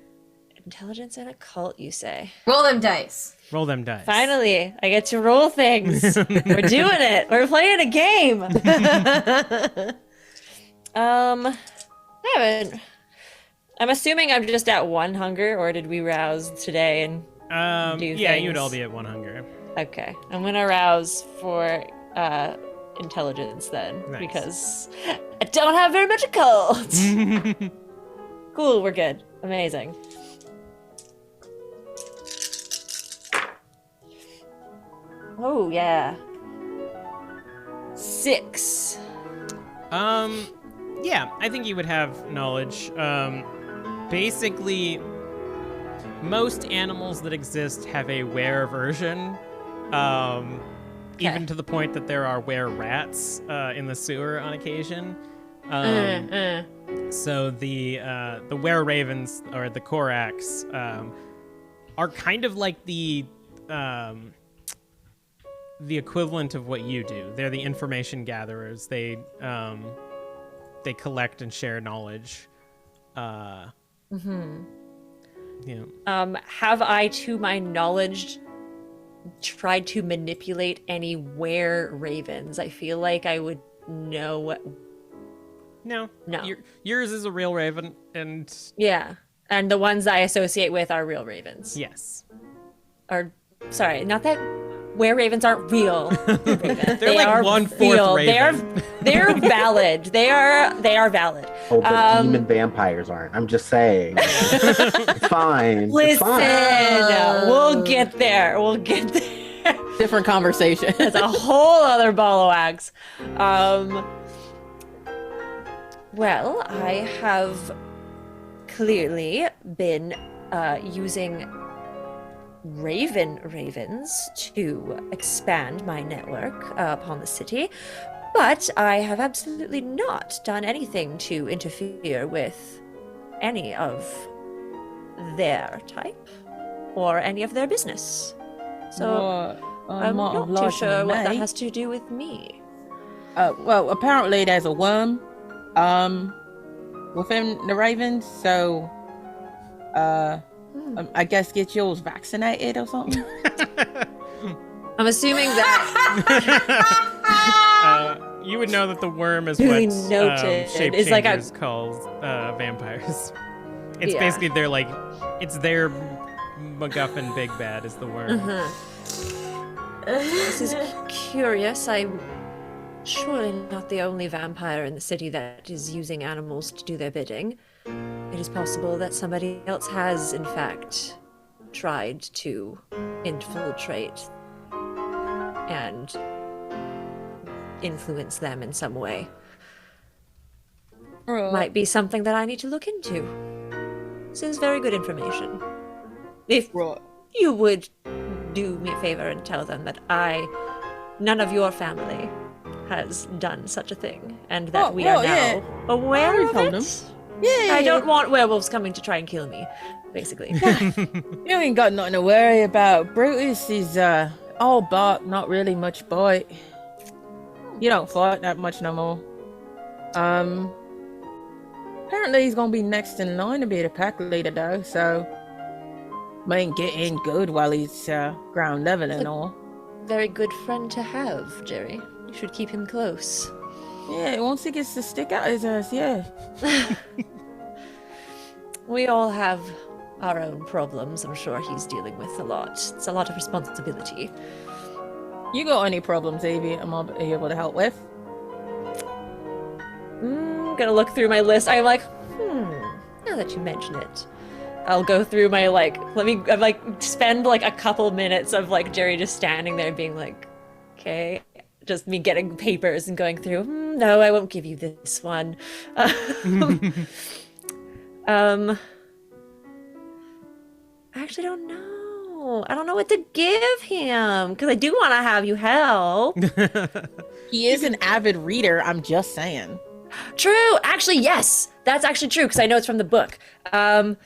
Intelligence and occult, you say? Roll them dice. Roll them dice. Finally, I get to roll things. We're doing it. We're playing a game. I haven't. I'm assuming I'm just at 1 hunger, or did we rouse today and do yeah, things? you'd all be at 1 hunger. Okay, I'm gonna rouse for intelligence then, Nice. because I don't have very much occult. Cool, we're good. Amazing. Oh yeah. 6. Yeah, I think you would have knowledge. Basically, most animals that exist have a were version. Even to the point that there are were rats in the sewer on occasion. So the were ravens or the Korax are kind of like the the equivalent of what you do. They're the information gatherers. They collect and share knowledge. Have I, to my knowledge, tried to manipulate any were-ravens? I feel like I would know what... No. No. Yours is a real raven, and... Yeah, and the ones I associate with are real ravens. Yes. Or, sorry, not that were-ravens aren't real. They're they like are 1/4 real. raven. They're valid. They are valid. Oh, but demon vampires aren't. I'm just saying. It's fine. Listen, It's fine. we'll get there. We'll get there. Different conversation. It's a whole other ball of wax. Well, I have clearly been using ravens to expand my network upon the city, but I have absolutely not done anything to interfere with any of their type or any of their business. So I'm not too sure what that has to do with me. Well, apparently there's a worm within the ravens, so I guess get yours vaccinated or something. I'm assuming that you would know that the worm is Duly what noted. shape It's like changers calls vampires. It's Yeah. basically it's their MacGuffin big bad is the worm. This is curious. I'm surely not the only vampire in the city that is using animals to do their bidding. It is possible that somebody else has, in fact, tried to infiltrate and influence them in some way. Might be something that I need to look into. This is very good information. If you would do me a favor and tell them that none of your family has done such a thing, and that we are now aware of it. I don't want werewolves coming to try and kill me, basically. You ain't got nothing to worry about. Brutus is all bark, not really much bite. You don't fight that much no more. Apparently he's gonna be next in line to be the pack leader though, so might get in good while he's ground level and all. Very good friend to have, Jerry. You should keep him close. Yeah, once he gets to stick out his ass, yeah. We all have our own problems. I'm sure he's dealing with a lot. It's a lot of responsibility. You got any problems, Evie? I'm able to help with? Gonna look through my list. I'm like, now that you mention it, I'll go through my spend like a couple minutes of like Jerry just standing there being like, okay, just me getting papers and going through, no, I won't give you this one. I actually don't know. I don't know what to give him because I do want to have you help. He is an avid reader, I'm just saying. True. Actually, yes. That's actually true because I know it's from the book. I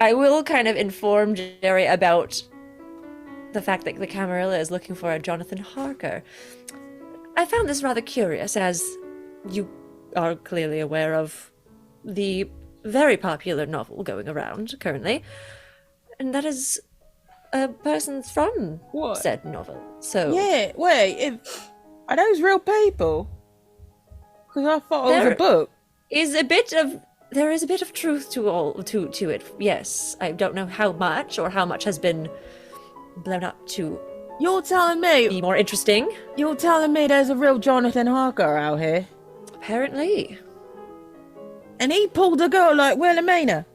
will kind of inform Jerry about the fact that the Camarilla is looking for a Jonathan Harker. I found this rather curious, as you are clearly aware of the very popular novel going around currently, and that is a person from said novel. So yeah, wait, are those real people? Because I thought it was a book. There is a bit of truth to it. Yes, I don't know how much or how much has been blown up to. You're telling me be more interesting. You're telling me there's a real Jonathan Harker out here? Apparently. And he pulled a girl like Wilhelmina.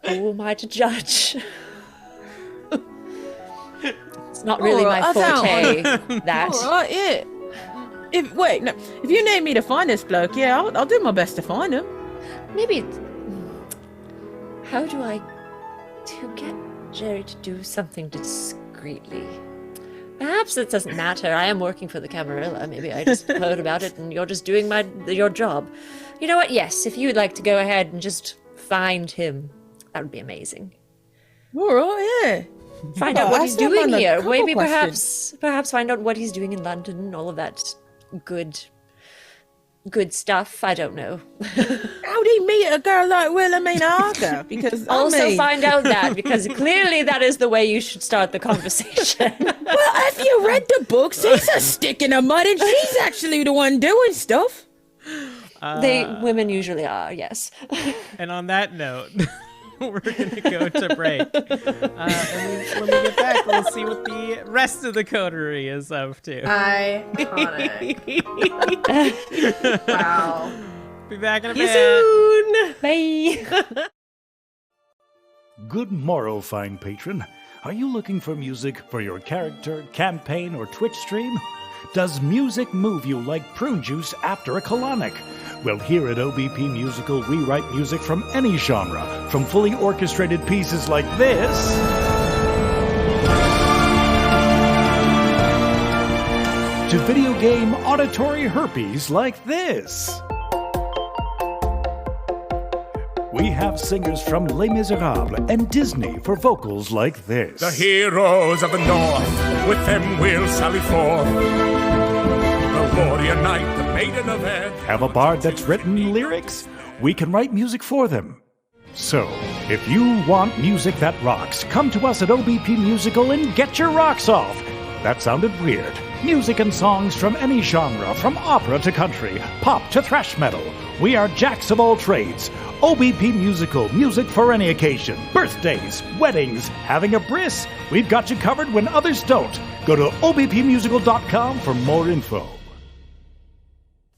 Who am I to judge? It's not really my forte. That. All right, yeah. If you need me to find this bloke, yeah, I'll do my best to find him. Maybe. How do I get Jerry to do something discreetly? Perhaps it doesn't matter. I am working for the Camarilla. Maybe I just heard about it and you're just doing your job. You know what? Yes, if you would like to go ahead and just find him, that would be amazing. All right, yeah. Find out what he's doing here. Maybe questions. perhaps find out what he's doing in London. All of that good stuff. I don't know. How'd he meet a girl like Wilhelmina Arthur? Because find out that, because clearly that is the way you should start the conversation. Well, if you read the books, he's a stick in the mud, and she's actually the one doing stuff. Women usually are, yes. And on that note, we're going to go to break. And when we get back, we'll see what the rest of the coterie is up to. Iconic. Wow. Be back in a See you bit. soon. Bye. Good morrow, fine patron. Are you looking for music for your character, campaign, or Twitch stream? Does music move you like prune juice after a colonic? Well, here at OBP Musical, we write music from any genre, from fully orchestrated pieces like this, to video game auditory herpes like this. We have singers from Les Miserables and Disney for vocals like this. The heroes of the North, with them we'll sally forth. The warrior knight, the maiden of Ed. Have a bard that's written lyrics? We can write music for them. So, if you want music that rocks, come to us at OBP Musical and get your rocks off. That sounded weird. Music and songs from any genre, from opera to country, pop to thrash metal. We are jacks of all trades. OBP Musical, music for any occasion. Birthdays, weddings, having a bris. We've got you covered when others don't. Go to obpmusical.com for more info.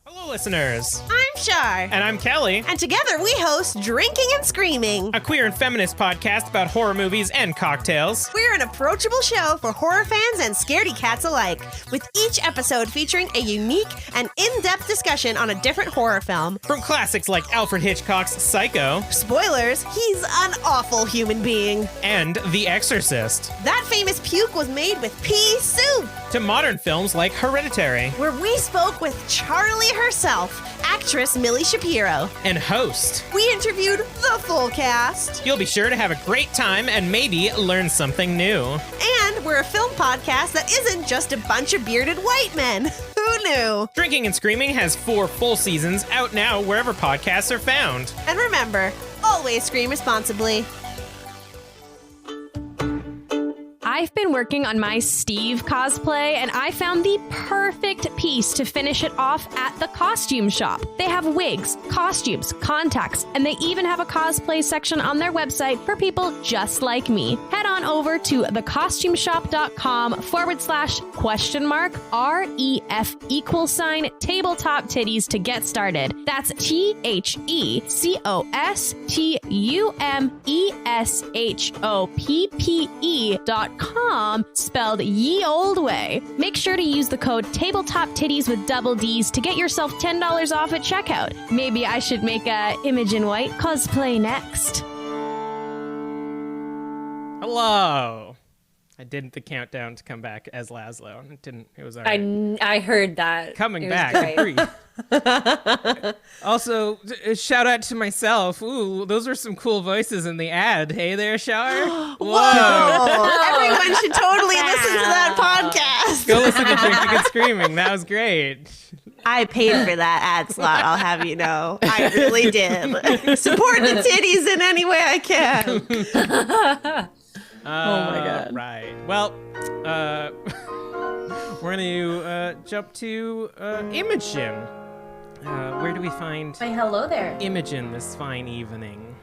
Hello, listeners. I'm Shar. And I'm Kelly. And together we host Drinking and Screaming, A queer and feminist podcast about horror movies and cocktails. We're an approachable show for horror fans and scaredy cats alike, with each episode featuring a unique and in-depth discussion on a different horror film. From classics like Alfred Hitchcock's Psycho. Spoilers, he's an awful human being. And The Exorcist. That famous puke was made with pea soup. To modern films like Hereditary. Where we spoke with Charlie herself, actress Millie Shapiro. And host. We interviewed the full cast. You'll be sure to have a great time and maybe learn something new. And we're a film podcast that isn't just a bunch of bearded white men. Who knew? Drinking and Screaming has 4 full seasons out now wherever podcasts are found. And remember, always scream responsibly. I've been working on my Steve cosplay, and I found the perfect piece to finish it off at the costume shop. They have wigs, costumes, contacts, and they even have a cosplay section on their website for people just like me. Head on over to thecostumeshop.com/?REF tabletop titties to get started. That's TheCostumeShop.com, spelled ye old way. Make sure to use the code tabletop titties with double D's to get yourself $10 off at checkout. Maybe I should make a Imogen White cosplay next. Hello. I did the countdown to come back as Laszlo. It was all right. I heard that. Coming back. Agree. Also, shout out to myself. Ooh, those were some cool voices in the ad. Hey there, Shar. Whoa. Everyone should totally listen to that podcast. Go listen to Drinking and Screaming. That was great. I paid for that ad slot, I'll have you know. I really did. Support the titties in any way I can. Oh my God. Right. Well, we're going to jump to Imogen. Where do we find Why, hello there. Imogen this fine evening?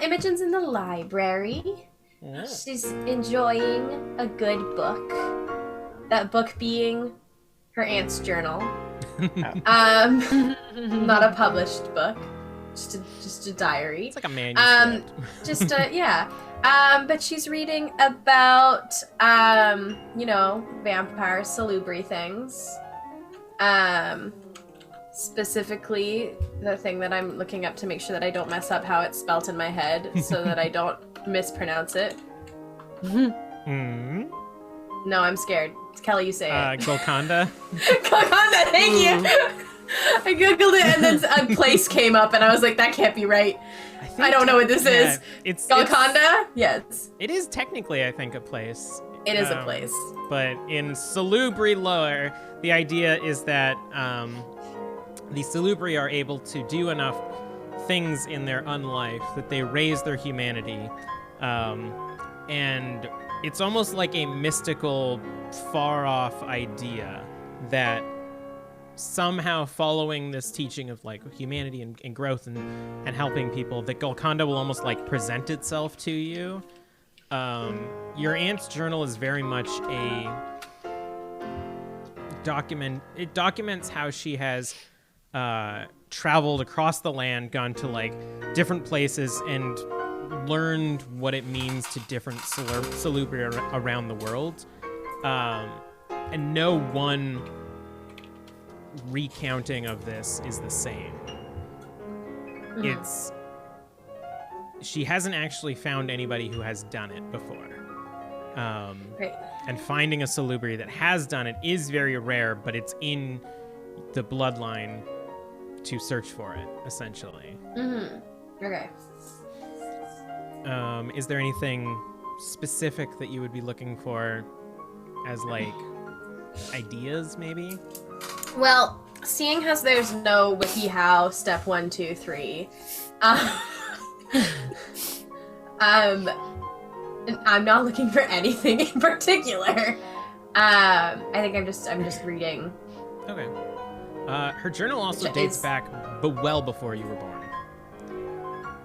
Imogen's in the library. Yeah. She's enjoying a good book. That book being her aunt's journal. Not a published book. Just a diary. It's like a manuscript. Yeah. But she's reading about, vampire salubri things. Specifically, the thing that I'm looking up to make sure that I don't mess up how it's spelt in my head so that I don't mispronounce it. Mm. No, I'm scared. Kelly, you say it. Golconda. Golconda, thank you. I googled it, and then a place came up, and I was like, "That can't be right." I don't know what this is. It's Golconda? Yes. It is technically, I think, a place. It is a place. But in Salubri lore, the idea is that the Salubri are able to do enough things in their unlife that they raise their humanity. And it's almost like a mystical, far-off idea that somehow following this teaching of like humanity and growth and helping people, that Golconda will almost like present itself to you. Your aunt's journal is very much a document. It documents how she has traveled across the land, gone to like different places, and learned what it means to different Salubri around the world. And no one recounting of this is the same. She hasn't actually found anybody who has done it before. Right. And finding a Salubri that has done it is very rare, but it's in the bloodline to search for it, essentially. Okay. Is there anything specific that you would be looking for as like ideas, maybe? Well, seeing as there's no WikiHow step 1, 2, 3, I'm not looking for anything in particular. I think I'm just reading. Okay. Her journal also dates back, but well before you were born.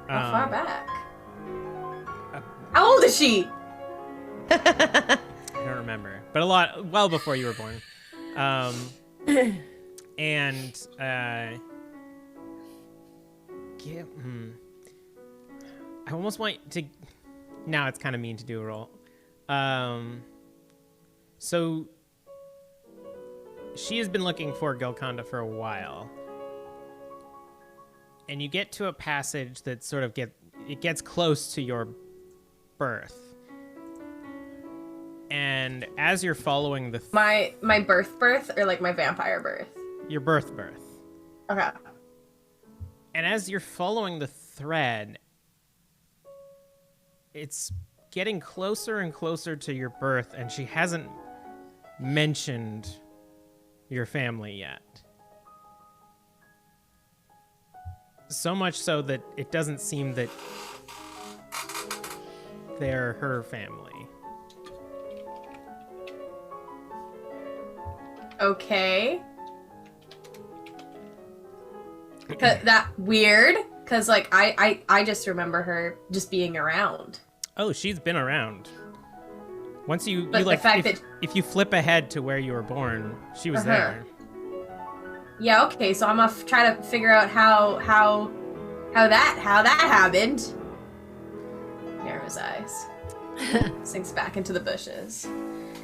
How far back? How old is she? I don't remember, but well before you were born. And I almost want to. Now it's kind of mean to do a roll. So she has been looking for Golconda for a while, and you get to a passage that sort of gets close to your birth. And as you're following my birth, or like my vampire birth? Your birth. Okay. And as you're following the thread, it's getting closer and closer to your birth, and she hasn't mentioned your family yet. So much so that it doesn't seem that they're her family. Okay. That weird, because like I just remember her just being around. Oh, she's been around. Once you But like, the fact if you flip ahead to where you were born, she was there. Yeah. Okay. So I'm gonna try to figure out how that happened. Narrow his eyes. Sinks back into the bushes.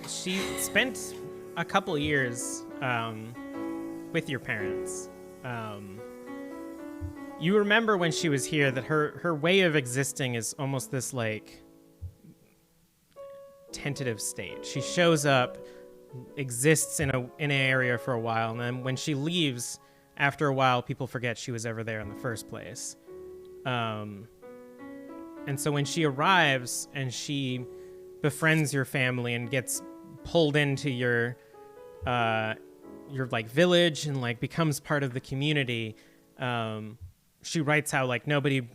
She spent a couple years with your parents. You remember when she was here that her way of existing is almost this like tentative state. She shows up, exists in an area for a while, and then when she leaves, after a while, people forget she was ever there in the first place. And so when she arrives and she befriends your family and gets pulled into your like village and like becomes part of the community, she writes how like nobody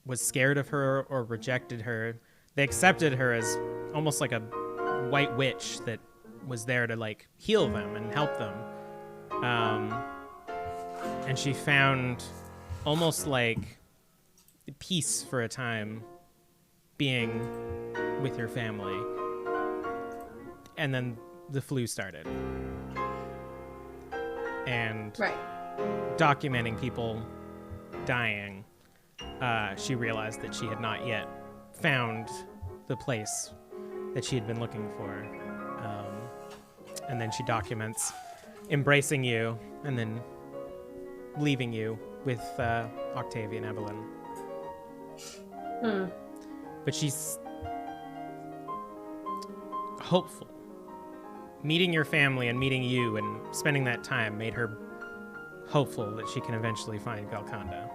was scared of her or rejected her. They accepted her as almost like a white witch that was there to like heal them and help them. And she found almost like peace for a time being with your family. And then the flu started. And documenting people dying, she realized that she had not yet found the place that she had been looking for. And then she documents embracing you and then leaving you with Octavia and Evelyn. But she's hopeful. Meeting your family and meeting you and spending that time made her hopeful that she can eventually find Golconda.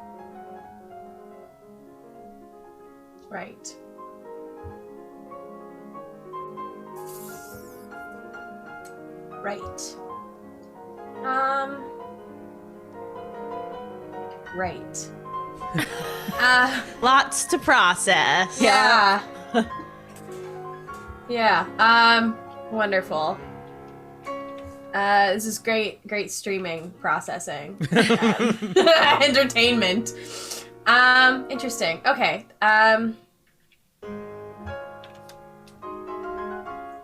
Right. Right. Right. Lots to process. Yeah. Yeah. Wonderful. This is great streaming processing. Entertainment. Interesting. Okay.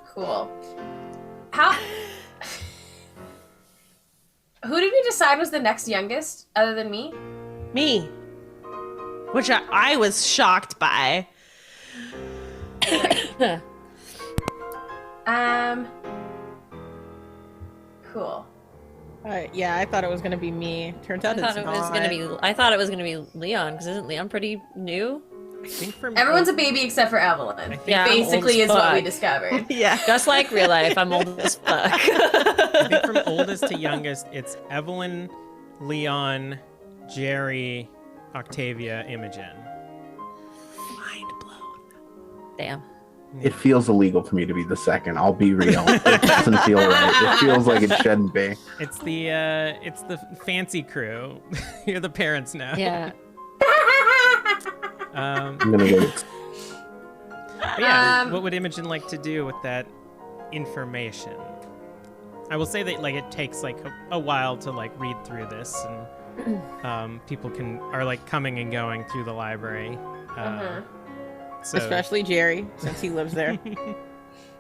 Cool. Who did we decide was the next youngest other than me? Me. Which I was shocked by. Cool. Yeah, I thought it was gonna be me. Turns out I thought it was gonna be Leon, because isn't Leon pretty new? I think from Everyone's a baby except for Evelyn. Basically is what we discovered. Yeah. Just like real life, I'm old as fuck. I think from oldest to youngest, it's Evelyn, Leon, Jerry, Octavia, Imogen. Mind blown. Damn. It feels illegal for me to be the second. I'll be real. It doesn't feel right. It feels like it shouldn't be. It's the fancy crew. You're the parents now. Yeah. I'm gonna go. But yeah, what would Imogen like to do with that information? I will say that like it takes like a while to like read through this, and people are like coming and going through the library. So Especially Jerry, since he lives there.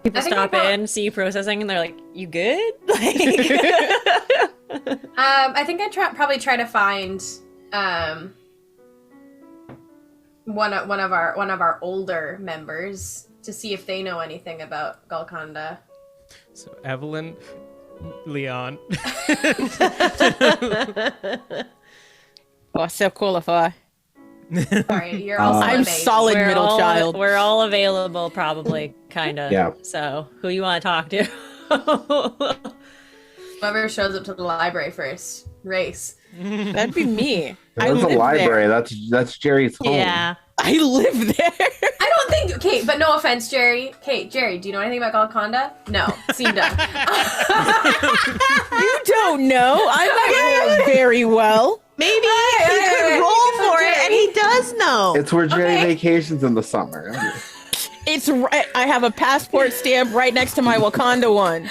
People stop in, see you processing, and they're like, "You good?" Like, I think I'd probably try to find one of our older members to see if they know anything about Golconda. So Evelyn, Leon. Oh, self-qualify. Sorry, you're also I'm a baby. solid middle child. We're all available, probably, kind of. Yeah. So, who you want to talk to? Whoever shows up to the library first, race. That'd be me. There's a library. That's Jerry's home. Yeah. I live there. I don't think. Okay, but no offense, Jerry. Okay, Jerry, do you know anything about Golconda? No, seemed to. You don't know. I might roll very well. Maybe he could roll for it, and he does know. It's where Jerry vacations in the summer. It's right. I have a passport stamp right next to my Wakanda one.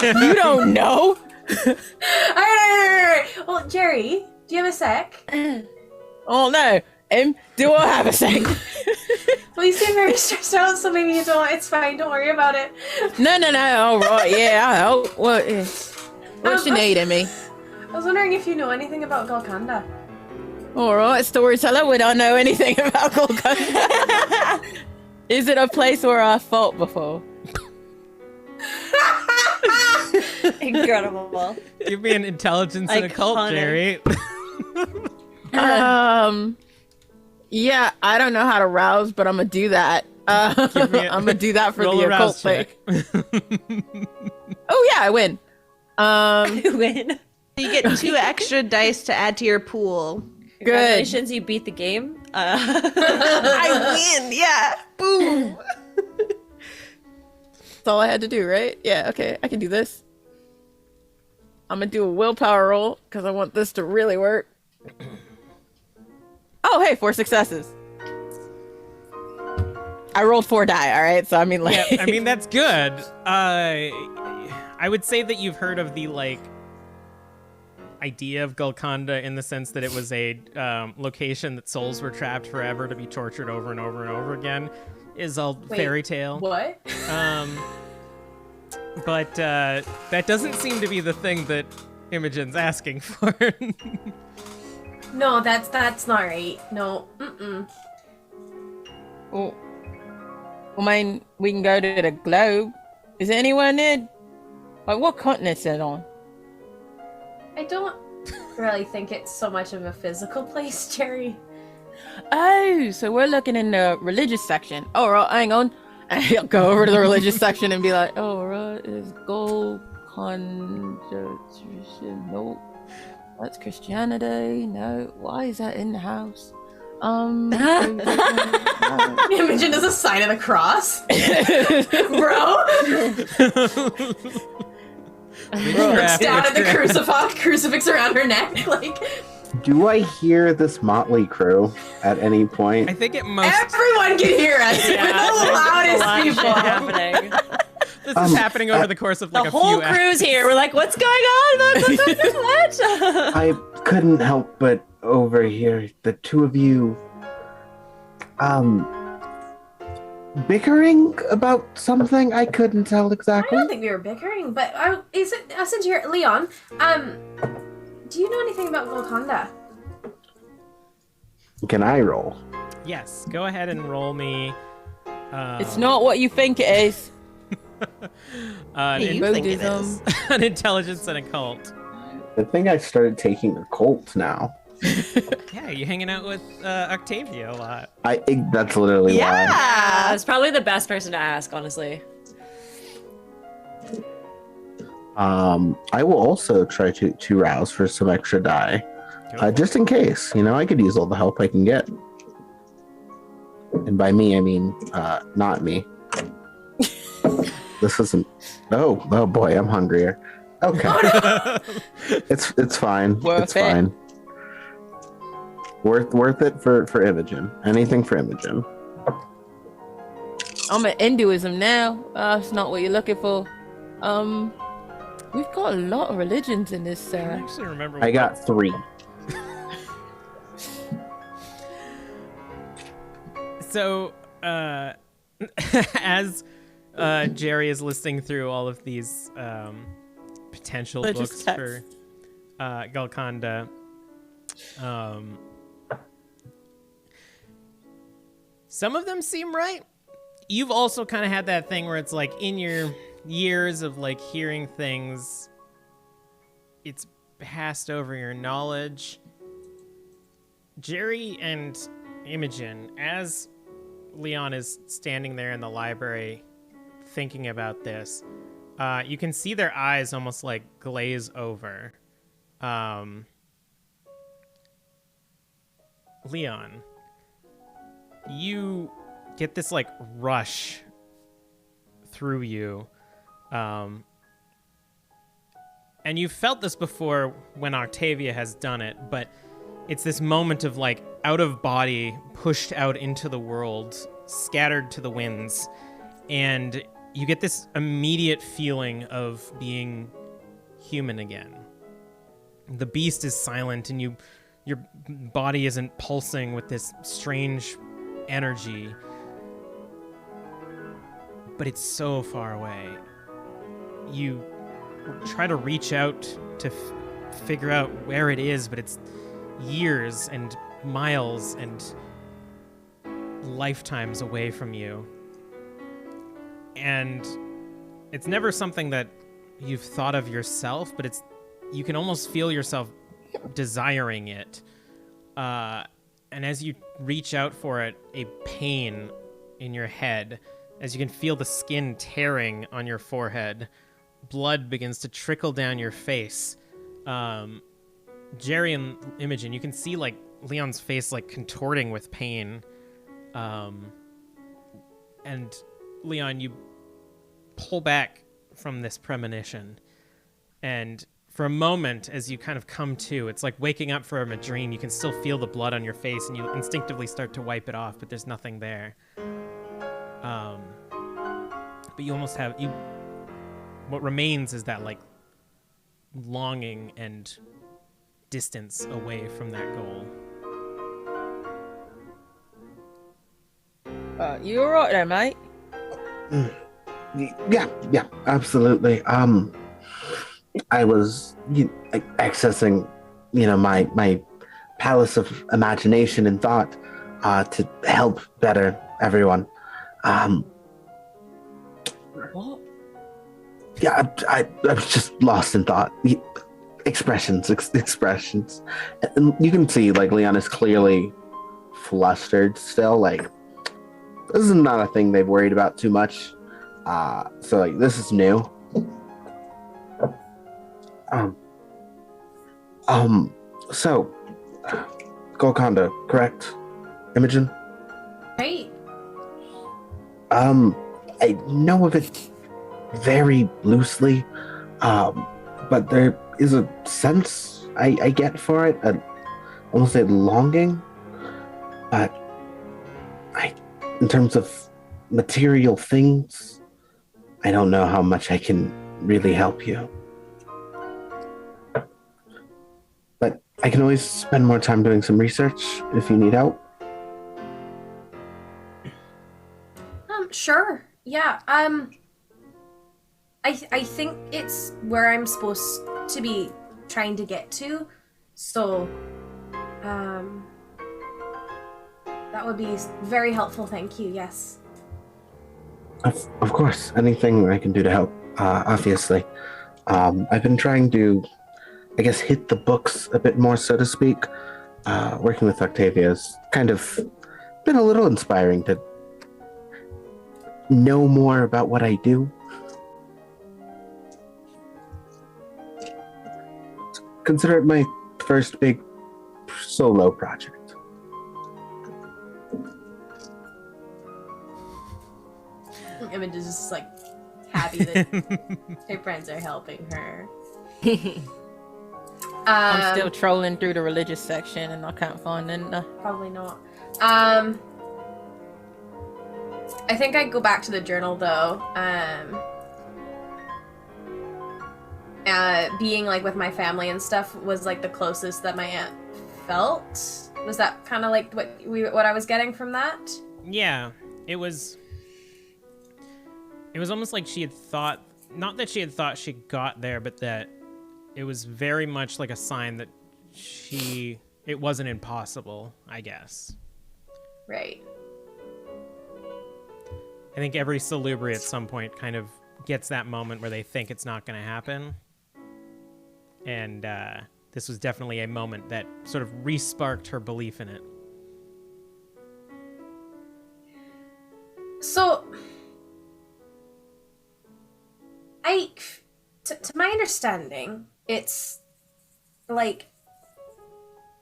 You don't know. All right. Well, Jerry, do you have a sec? Oh no. Do I have a sec? Well, you seem very stressed out, so maybe you don't. It's fine. Don't worry about it. No. All right. Yeah. What you need in me? I was wondering if you know anything about Golconda. All right, Storyteller. We don't know anything about Golconda. Is it a place where I fought before? Incredible. Give me an intelligence and occult, Jerry. Yeah, I don't know how to rouse, but I'm gonna do that. I'm gonna do that for the occult thing. Oh yeah, I win. You win. You get 2 extra dice to add to your pool. Good. Congratulations, you beat the game. I win. Yeah. Boom. That's all I had to do, right? Yeah. Okay, I can do this. I'm gonna do a willpower roll because I want this to really work. Oh, hey, 4 successes. I rolled 4 die, all right? So, I mean, like... Yeah, I mean, that's good. I would say that you've heard of the, like, idea of Golconda in the sense that it was a location that souls were trapped forever to be tortured over and over and over again. Is all fairy tale. What? But that doesn't seem to be the thing that Imogen's asking for. No, that's not right. No. Well, I mean, we can go to the globe. Is there anyone there? Like, what continent is it on? I don't really think it's so much of a physical place, Jerry. Oh, so we're looking in the religious section. Oh, right, hang on. And he'll go over to the religious section and be like, oh, right, is Golconda. Nope. That's Christianity. No. Why is that in the house? Imogen does a sign of the cross. Bro. Looks down at the crucifix around her neck. Like, do I hear this motley crew at any point? I think most everyone can hear us. Yeah, We're the loudest people. happening. This is happening over the course of like The a few whole crew's here. We're like, what's going on? What? I couldn't help but overhear the two of you bickering about something. I couldn't tell I exactly. don't think we were bickering, but since you're Leon, do you know anything about Golconda? Can I roll? Yes, go ahead and roll me. It's not what you think it is. An intelligence and occult. I think I started taking occult now. Yeah, you hanging out with Octavia a lot. I think that's literally why. Yeah, it's probably the best person to ask, honestly. I will also try to rouse for some extra die, just in case. You know, I could use all the help I can get. And by me, I mean not me. This isn't. Oh boy, I'm hungrier. Okay, it's fine. It's fine. Worth it for Imogen. Anything for Imogen. I'm at Hinduism now. It's not what you're looking for. We've got a lot of religions in this. I actually remember. I got 3. So, as Jerry is listing through all of these potential books for Golconda, some of them seem right. You've also kind of had that thing where it's like in your years of like hearing things, it's passed over your knowledge. Jerry and Imogen, as Leon is standing there in the library thinking about this, you can see their eyes almost like glaze over. Leon, you get this like rush through you. And you've felt this before when Octavia has done it, but it's this moment of like out of body, pushed out into the world, scattered to the winds, and you get this immediate feeling of being human again. The beast is silent and your body isn't pulsing with this strange energy, but it's so far away. You try to reach out to figure out where it is, but it's years and miles and lifetimes away from you. And it's never something that you've thought of yourself, but you can almost feel yourself desiring it. And as you reach out for it, a pain in your head, as you can feel the skin tearing on your forehead, blood begins to trickle down your face. Jerry and Imogen, you can see like Leon's face like contorting with pain. And Leon, you pull back from this premonition, and for a moment, as you kind of come to, it's like waking up from a dream. You can still feel the blood on your face, and you instinctively start to wipe it off, but there's nothing there. But you almost have what remains is that like longing and distance away from that goal. You all right there, mate? Yeah, absolutely. I was accessing, my palace of imagination and thought to help better everyone. What? Yeah, I was just lost in thought. Expressions. And you can see, like, Leon is clearly flustered still. Like, this is not a thing they've worried about too much. So, like, this is new. So, Golconda, correct? Imogen? Right. I know of it very loosely, but there is a sense I get for it, almost a longing, but in terms of material things, I don't know how much I can really help you. But I can always spend more time doing some research if you need help. Sure. Yeah. I think it's where I'm supposed to be trying to get to. So, that would be very helpful. Thank you. Yes. Of course, anything I can do to help, obviously. I've been trying to, I guess, hit the books a bit more, so to speak. Working with Octavia has kind of been a little inspiring to know more about what I do. Consider it my first big solo project. Imogen is just like happy that her friends are helping her. I'm still trolling through the religious section and I can't find it. Probably not. I think I'd go back to the journal though. Being like with my family and stuff was like the closest that my aunt felt. Was that kind of like what I was getting from that? Yeah, it was almost like she had thought, not that she had thought she got there, but that it was very much like a sign that it wasn't impossible, I guess. Right. I think every Salubri at some point kind of gets that moment where they think it's not going to happen. And this was definitely a moment that sort of re-sparked her belief in it. So, to my understanding, it's like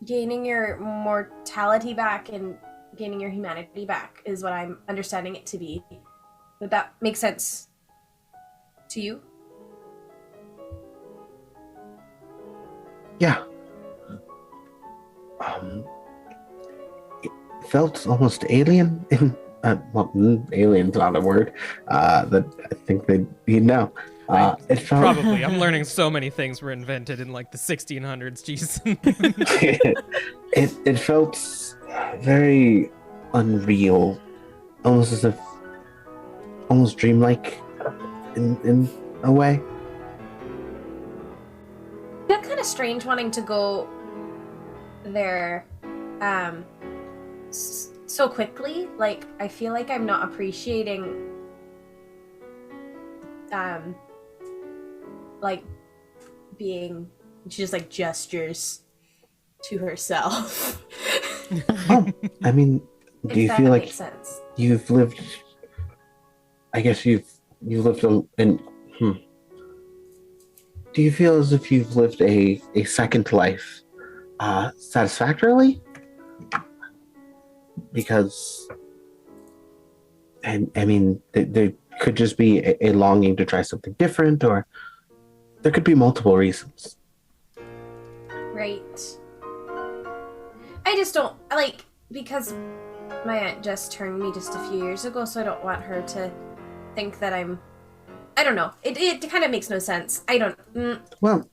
gaining your mortality back and gaining your humanity back is what I'm understanding it to be. Would that make sense to you? Yeah. It felt almost alien in alien's not a word that I think you'd know. It felt... Probably. I'm learning so many things were invented in like the 1600s. Jeez. it felt very unreal, almost as if, almost dreamlike in a way. That's kind of strange wanting to go there so quickly. Like, I feel like I'm not appreciating like being, she just like gestures to herself. I mean, do you feel like sense. You've lived, I guess you've lived do you feel as if you've lived a second life satisfactorily? Because, I mean, there could just be a longing to try something different, or there could be multiple reasons. Right. I just don't, like, because my aunt just turned me just a few years ago, so I don't want her to think that I don't know. It kind of makes no sense. I don't. Well,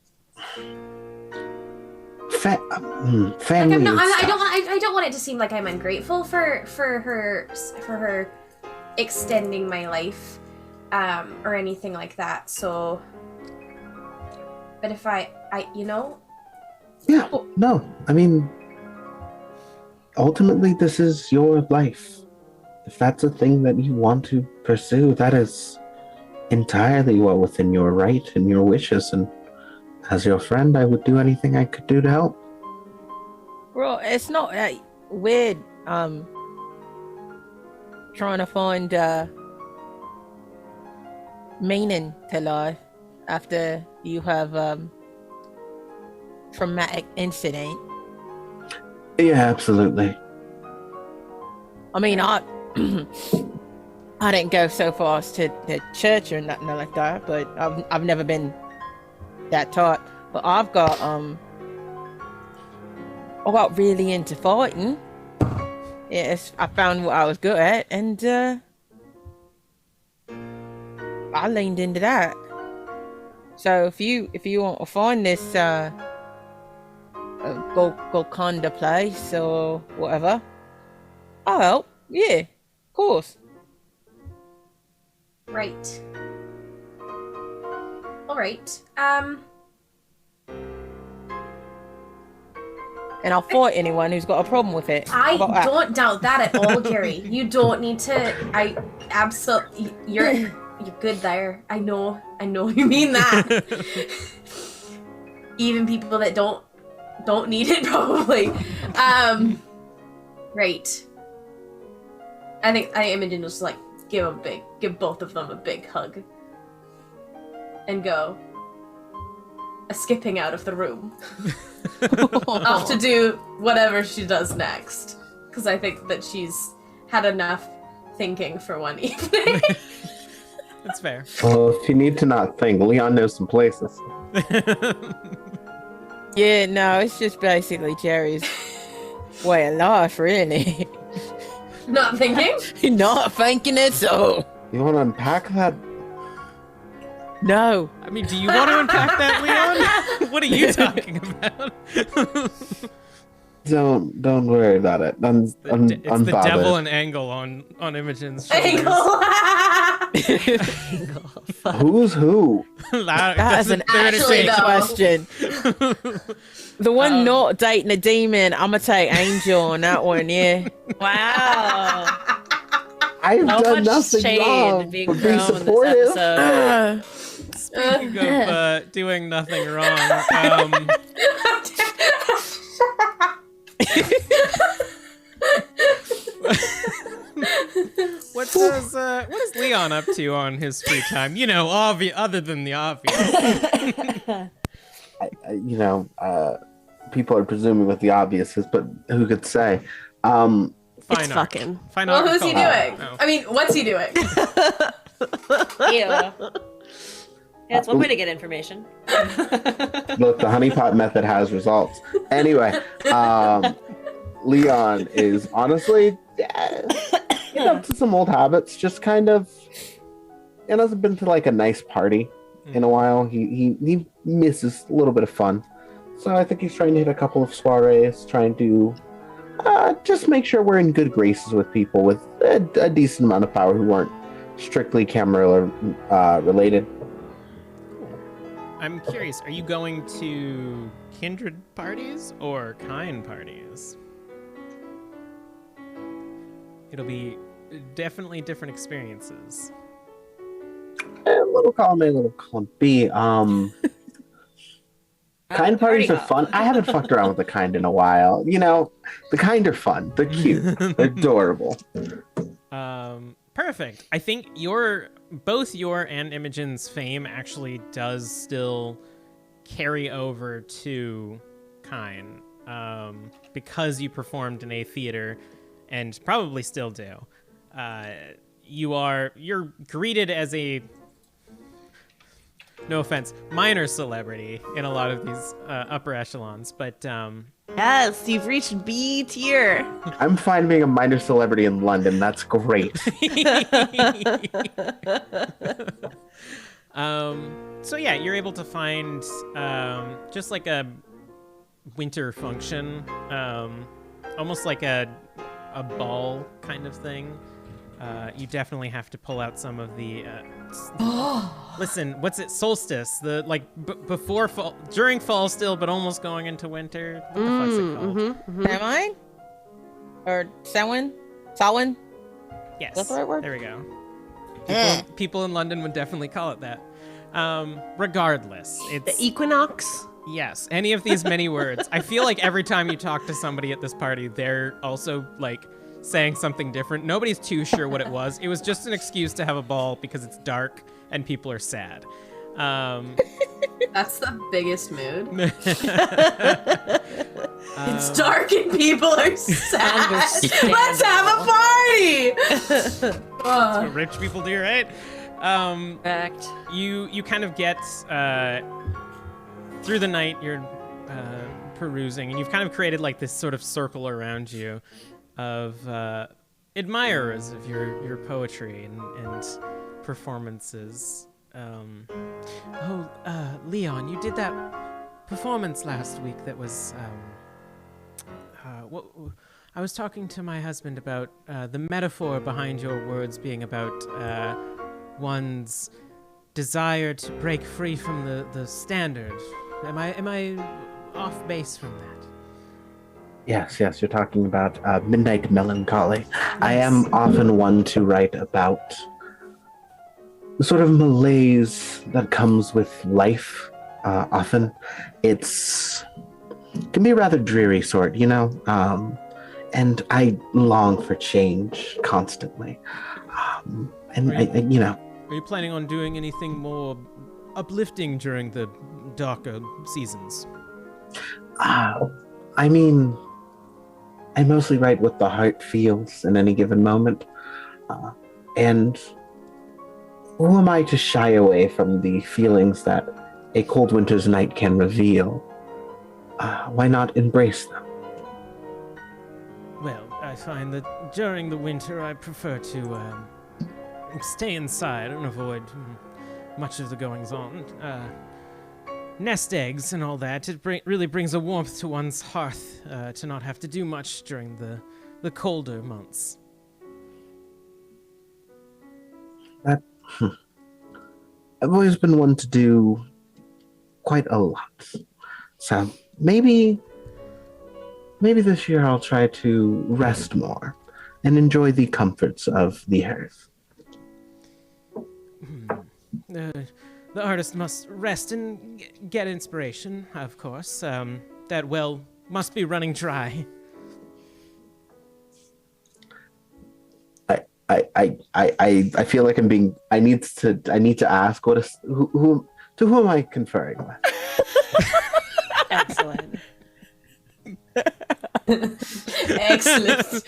family. Like I don't want it to seem like I'm ungrateful for her extending my life, or anything like that. So, but if I you know. Yeah. No. I mean, ultimately, this is your life. If that's a thing that you want to pursue, that is entirely well within your right and your wishes, and as your friend, I would do anything I could do to help. Bro, it's not weird trying to find meaning to life after you have traumatic incident. Yeah, absolutely. I mean, I didn't go so far as to the church or nothing like that, but I've never been that taught. But I got really into fighting. Yes, I found what I was good at, and I leaned into that. So if you want to find this Golconda place or whatever, I'll help. Yeah, of course. Right. All right. And I'll fight anyone who's got a problem with it. I don't doubt that at all, Gary. You don't need to. I absolutely. You're good there. I know you mean that. Even people that don't need it probably. Right. I think Imogen will just like give both of them a big hug, and go skipping out of the room. Off to do whatever she does next, because I think that she's had enough thinking for one evening. That's fair. Well, if you need to not think, Leon knows some places. Yeah, no, it's just basically Jerry's way of life, really. Not thinking? Not thinking it, so. You want to unpack that? No. I mean, do you want to unpack that, Leon? What are you talking about? Don't worry about it. It's the devil and Angle on Imogen's shoulders. Who's who? That's an actually question. The one not dating a demon, I'm gonna take Angel on that one, yeah. Wow. I've done nothing wrong. Being supportive. Speaking of doing nothing wrong, what is Leon up to on his free time? You know, other than the obvious. People are presuming what the obvious is, but who could say? It's fucking. Well, who's he doing? Oh. I mean, what's he doing? Yeah, it's one way to get information. Look, the honeypot method has results. Anyway, Leon is honestly up to some old habits. Just kind of, hasn't been to like a nice party in a while. He misses a little bit of fun, so I think he's trying to hit a couple of soirees, trying to just make sure we're in good graces with people with a decent amount of power who aren't strictly camera related. I'm curious, are you going to kindred parties or kind parties? It'll be definitely different experiences. A little column A, a little column B. Kind parties are fun. I haven't fucked around with the kind in a while. You know, the kind are fun. They're cute. They're adorable. Perfect. I think both your and Imogen's fame actually does still carry over to kind, because you performed in a theater and probably still do. You're greeted as a, no offense, minor celebrity in a lot of these upper echelons, but yes, you've reached B tier. I'm fine being a minor celebrity in London. That's great. So yeah, you're able to find just like a winter function, almost like a ball kind of thing. You definitely have to pull out some of the listen, what's it, solstice, the before fall, during fall still, but almost going into winter. What the fuck's it called? Am I? Or Samhain? Samhain? Yes, that's the right word. There we go. People in London would definitely call it that. Regardless, it's the equinox. Yes, any of these many words. I feel like every time you talk to somebody at this party, they're also like saying something different. Nobody's too sure what it was. It was just an excuse to have a ball because it's dark and people are sad. That That's the biggest mood. It's dark and people are sad. Let's have a party! That's what rich people do, right? Fact. You kind of get through the night. You're perusing, and you've kind of created like this sort of circle around you of admirers of your poetry and performances. Leon, you did that performance last week that was what I was talking to my husband about the metaphor behind your words being about one's desire to break free from the standard. Am I off base from that? Yes, you're talking about midnight melancholy. Yes. I am often one to write about the sort of malaise that comes with life. Often it can be a rather dreary sort, and I long for change constantly. Are you planning on doing anything more uplifting during the darker seasons? I mostly write what the heart feels in any given moment. And who am I to shy away from the feelings that a cold winter's night can reveal? Why not embrace them? Well, I find that during the winter I prefer to stay inside and avoid much of the goings-on. Nest eggs and all that, it really brings a warmth to one's hearth to not have to do much during the colder months. I've always been one to do quite a lot. So maybe this year I'll try to rest more and enjoy the comforts of the earth. The artist must rest and get inspiration, of course. That well must be running dry. I feel like I'm being. I need to ask. To who am I conferring with? Excellent. Excellent.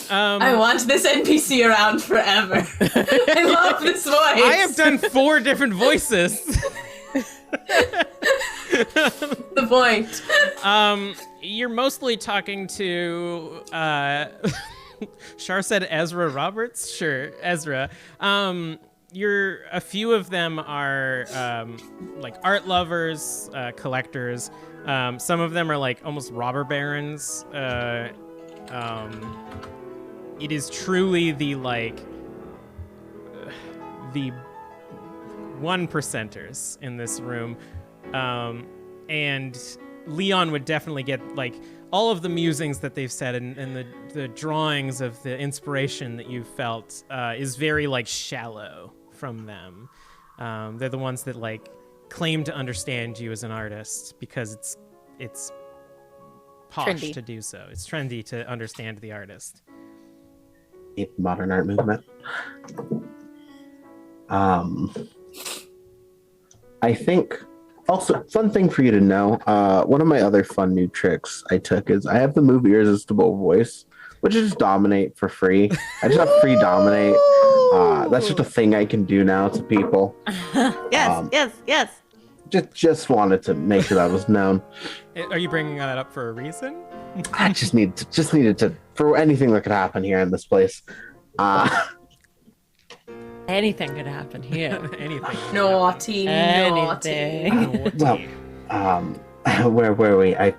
I want this NPC around forever. I love this voice. I have done 4 different voices. The point. You're mostly talking to Char said Ezra Roberts? Sure, Ezra. A few of them are like art lovers, collectors. Some of them are like almost robber barons. It is truly the 1%ers in this room. And Leon would definitely get like all of the musings that they've said and the drawings of the inspiration that you felt is very like shallow from them. They're the ones that like claim to understand you as an artist because it's posh trendy to do so. It's trendy to understand the artist. Modern art movement. I think also fun thing for you to know. One of my other fun new tricks I took is I have the move irresistible voice, which is just dominate for free. I just have free dominate. That's just a thing I can do now to people. Yes. Just wanted to make sure that was known. Are you bringing that up for a reason? I just needed to for anything that could happen here in this place. Anything could happen here. Anything. Naughty. Well, where were we? I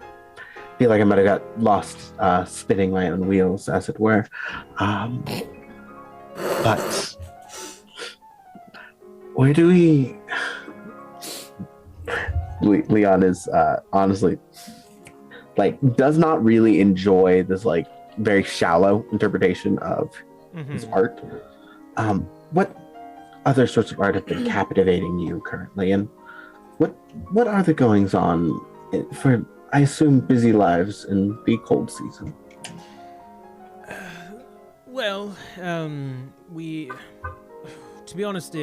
feel like I might have got lost spinning my own wheels, as it were. But where do we? Leon is honestly does not really enjoy this very shallow interpretation of his art. What other sorts of art have been captivating you currently, and what are the goings on for, I assume, busy lives in the cold season? Well, to be honest,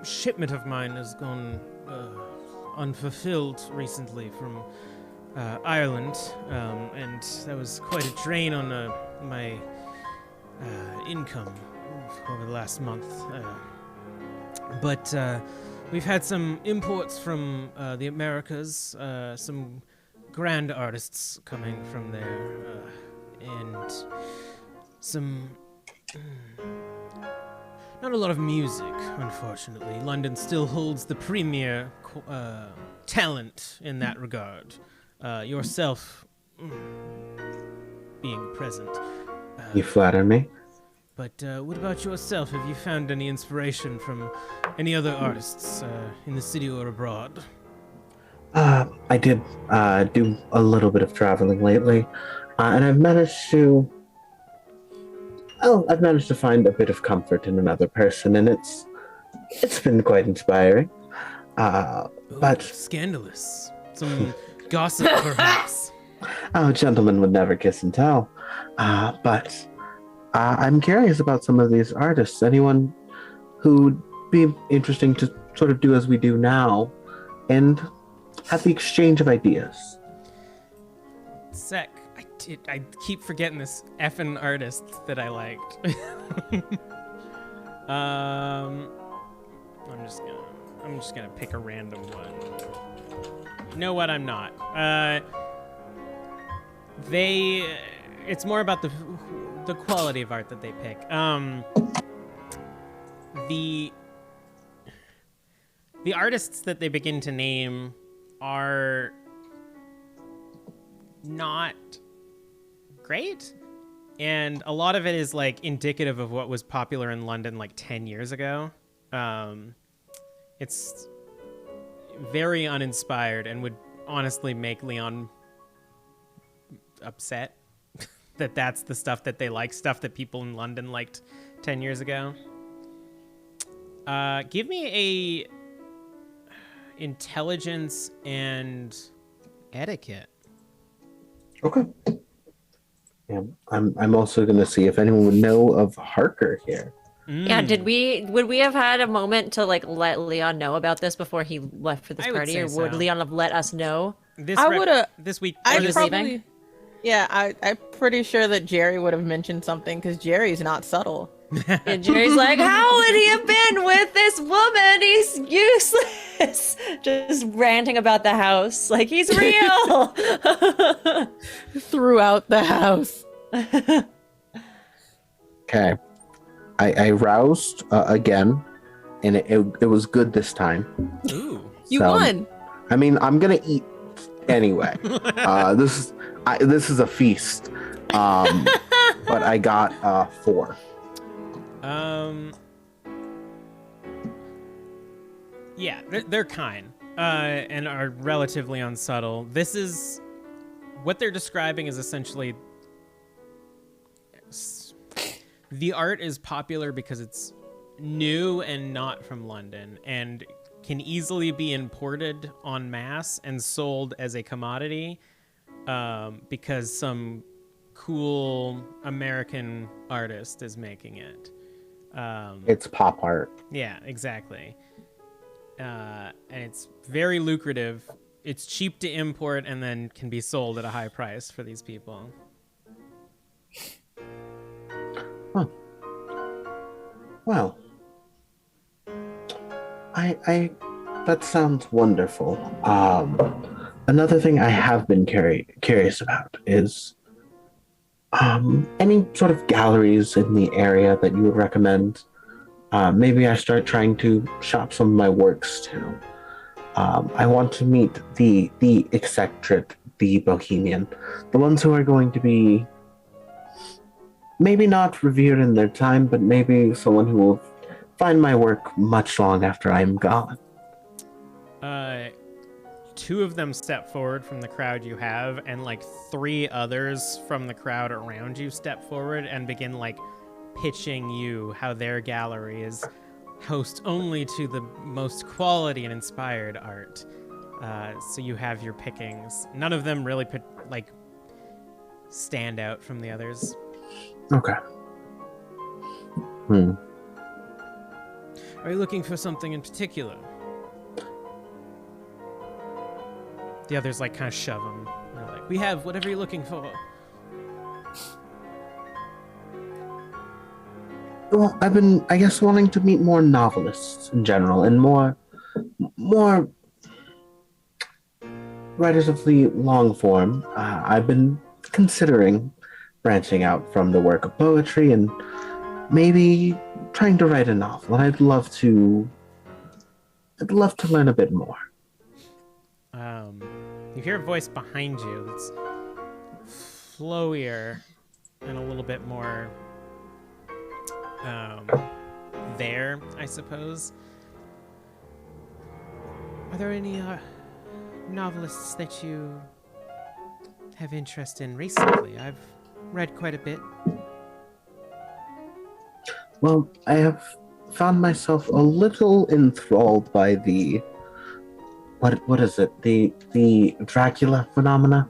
shipment of mine has gone unfulfilled recently from Ireland, and that was quite a drain on my income over the last month. But we've had some imports from the Americas, some grand artists coming from there, and some... not a lot of music, unfortunately. London still holds the premier talent in that regard. Yourself being present. You flatter me. But what about yourself? Have you found any inspiration from any other artists in the city or abroad? I did do a little bit of traveling lately, and I've managed to find a bit of comfort in another person, and it's been quite inspiring. But scandalous. Some gossip, perhaps. Oh, gentlemen would never kiss and tell. But I'm curious about some of these artists. Anyone who'd be interesting to sort of do as we do now, and have the exchange of ideas. Sec. I keep forgetting this effing artist that I liked. I'm just gonna pick a random one. You know what? I'm not. It's more about the quality of art that they pick. The artists that they begin to name are not great, and a lot of it is like indicative of what was popular in London like 10 years ago. It's very uninspired and would honestly make Leon upset that that's the stuff that they like, stuff that people in London liked 10 years ago. Give me a intelligence and etiquette. Okay. Yeah, I'm also going to see if anyone would know of Harker here. Yeah, would we have had a moment to like let Leon know about this before he left for this party, or would Leon have let us know? This week. Leaving? Yeah, I'm pretty sure that Jerry would have mentioned something because Jerry's not subtle. And Jerry's like, how would he have been with this woman? He's useless. Just ranting about the house. Like, he's real. Throughout the house. Okay. I roused again, and it was good this time. Ooh. You won. I mean, I'm going to eat anyway. This is a feast. But I got 4. Yeah, they're kind and are relatively unsubtle. This is what they're describing is essentially the art is popular because it's new and not from London and can easily be imported en masse and sold as a commodity because some cool American artist is making it. It's pop art. Yeah, exactly. And it's very lucrative. It's cheap to import and then can be sold at a high price for these people. Huh. Well, I that sounds wonderful. Another thing I have been curious about is any sort of galleries in the area that you would recommend. Maybe I start trying to shop some of my works too. I want to meet the eccentric, the bohemian, the ones who are going to be maybe not revered in their time, but maybe someone who will find my work much long after I'm gone. 2 of them step forward from the crowd you have, and like 3 others from the crowd around you step forward and begin like pitching you how their gallery is host only to the most quality and inspired art. So you have your pickings. None of them really stand out from the others. Okay. Are you looking for something in particular? The others like kind of shove him. They're like, we have whatever you're looking for. Well, I've been, I guess, wanting to meet more novelists in general, and more writers of the long form. I've been considering branching out from the work of poetry and maybe trying to write a novel. And I'd love to learn a bit more. You hear a voice behind you that's flowier and a little bit more there, I suppose. Are there any novelists that you have interest in recently? I've read quite a bit. Well, I have found myself a little enthralled by the what is it? The Dracula phenomena.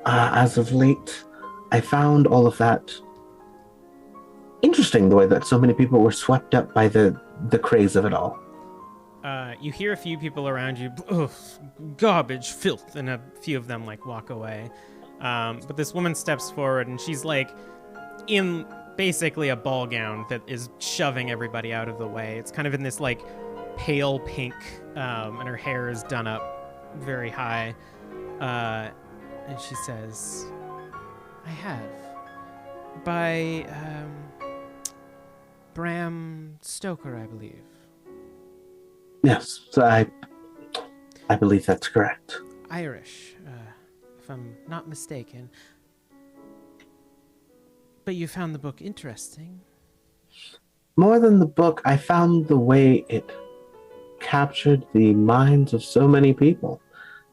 As of late, I found all of that interesting, the way that so many people were swept up by the craze of it all. You hear a few people around you, ugh, garbage, filth, and a few of them like walk away. But this woman steps forward and she's like in basically a ball gown that is shoving everybody out of the way. It's kind of in this like pale pink, and her hair is done up very high. And she says, I have. By Bram Stoker, I believe. Yes, so I believe that's correct. Irish, if I'm not mistaken. But you found the book interesting. More than the book, I found the way it captured the minds of so many people.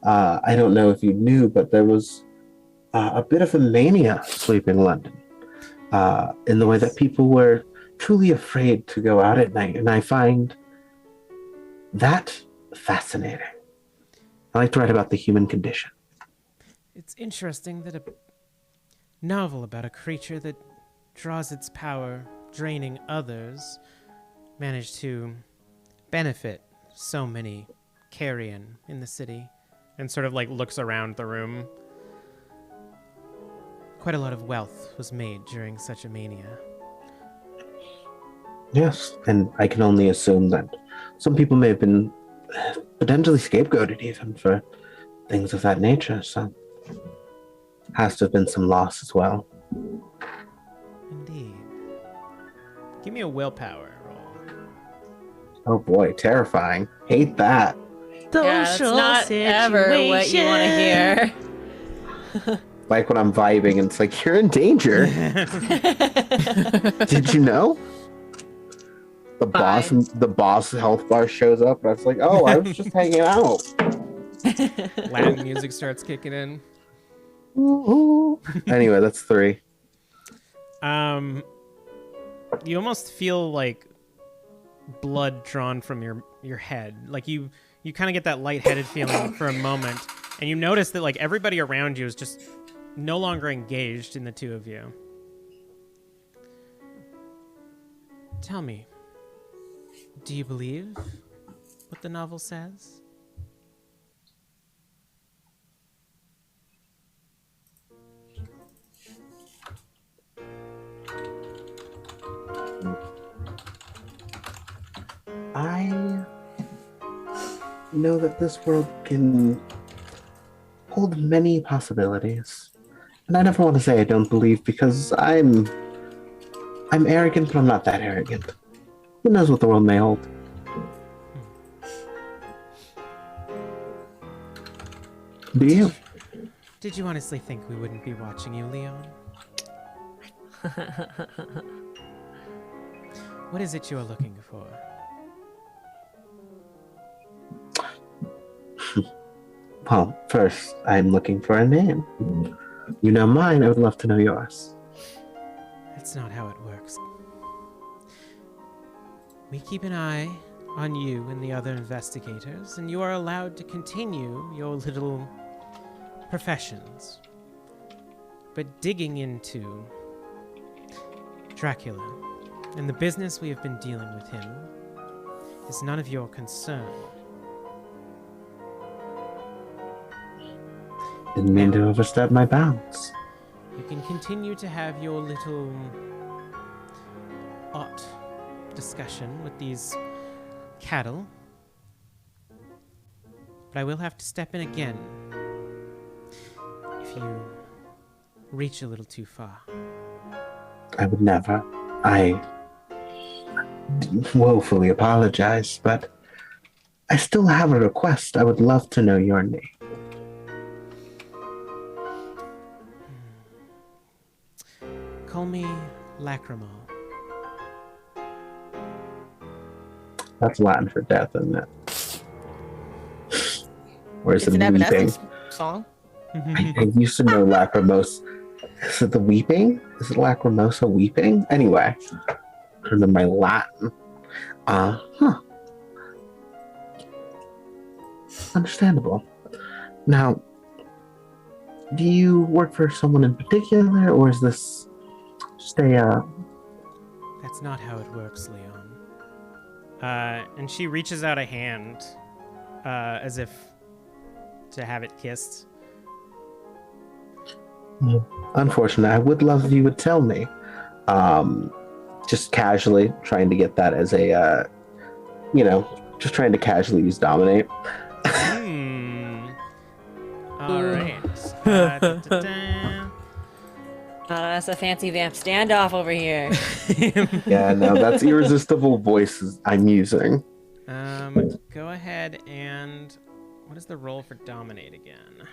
I don't know if you knew, but there was a bit of a mania sweeping London, in the way that people were truly afraid to go out at night, and I find that fascinating. I like to write about the human condition. It's interesting that a novel about a creature that draws its power, draining others, managed to benefit so many carrion in the city, and sort of like looks around the room. Quite a lot of wealth was made during such a mania. Yes, and I can only assume that some people may have been potentially scapegoated even for things of that nature, so has to have been some loss as well. Indeed. Give me a willpower roll. Oh boy, terrifying. Hate that. That's not ever what you want to hear. Like when I'm vibing and it's like, you're in danger. Did you know? The boss health bar shows up and I was like, oh, I was just hanging out. Latin music starts kicking in. Anyway, that's 3. You almost feel like blood drawn from your head. Like you kind of get that lightheaded feeling for a moment, and you notice that like everybody around you is just no longer engaged in the two of you. Tell me, do you believe what the novel says? I know that this world can hold many possibilities. And I never want to say I don't believe, because I'm arrogant, but I'm not that arrogant. Who knows what the world may hold? Do you? Did you honestly think we wouldn't be watching you, Leon? What is it you're looking for? Well, first, I'm looking for a name. You know mine, I would love to know yours. That's not how it works. We keep an eye on you and the other investigators, and you are allowed to continue your little professions. But digging into Dracula and the business we have been dealing with him, is none of your concern. Didn't mean to overstep my bounds. You can continue to have your little art discussion with these cattle, but I will have to step in again if you reach a little too far. I would never. I woefully apologize, but I still have a request. I would love to know your name. Call me Lacrimal. That's Latin for death, isn't it? Or is It's it an weeping? Evanescence song. I used to know lacrimose. Is it the weeping? Is it lacrimosa weeping? Anyway, turn to my Latin. Understandable. Now, do you work for someone in particular, or is this just a, That's not how it works, Leon. And she reaches out a hand, as if to have it kissed. Unfortunate. I would love if you would tell me. Just casually trying to get that as a, just trying to casually use dominate. All right. That's a fancy vamp standoff over here. Yeah, no, that's irresistible voices I'm using. Go ahead and what is the roll for dominate again?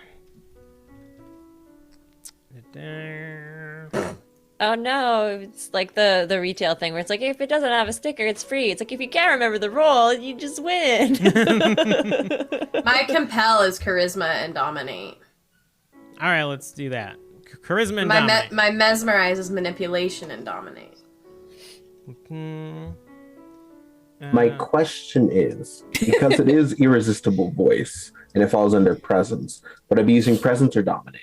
Oh no, it's like the retail thing where it's like, if it doesn't have a sticker, it's free. It's like, if you can't remember the roll, you just win. My compel is charisma and dominate. All right, let's do that. Charisma and dominate. My mesmerize is manipulation and dominate. My question is, because it is irresistible voice and it falls under presence, would I be using presence or dominate?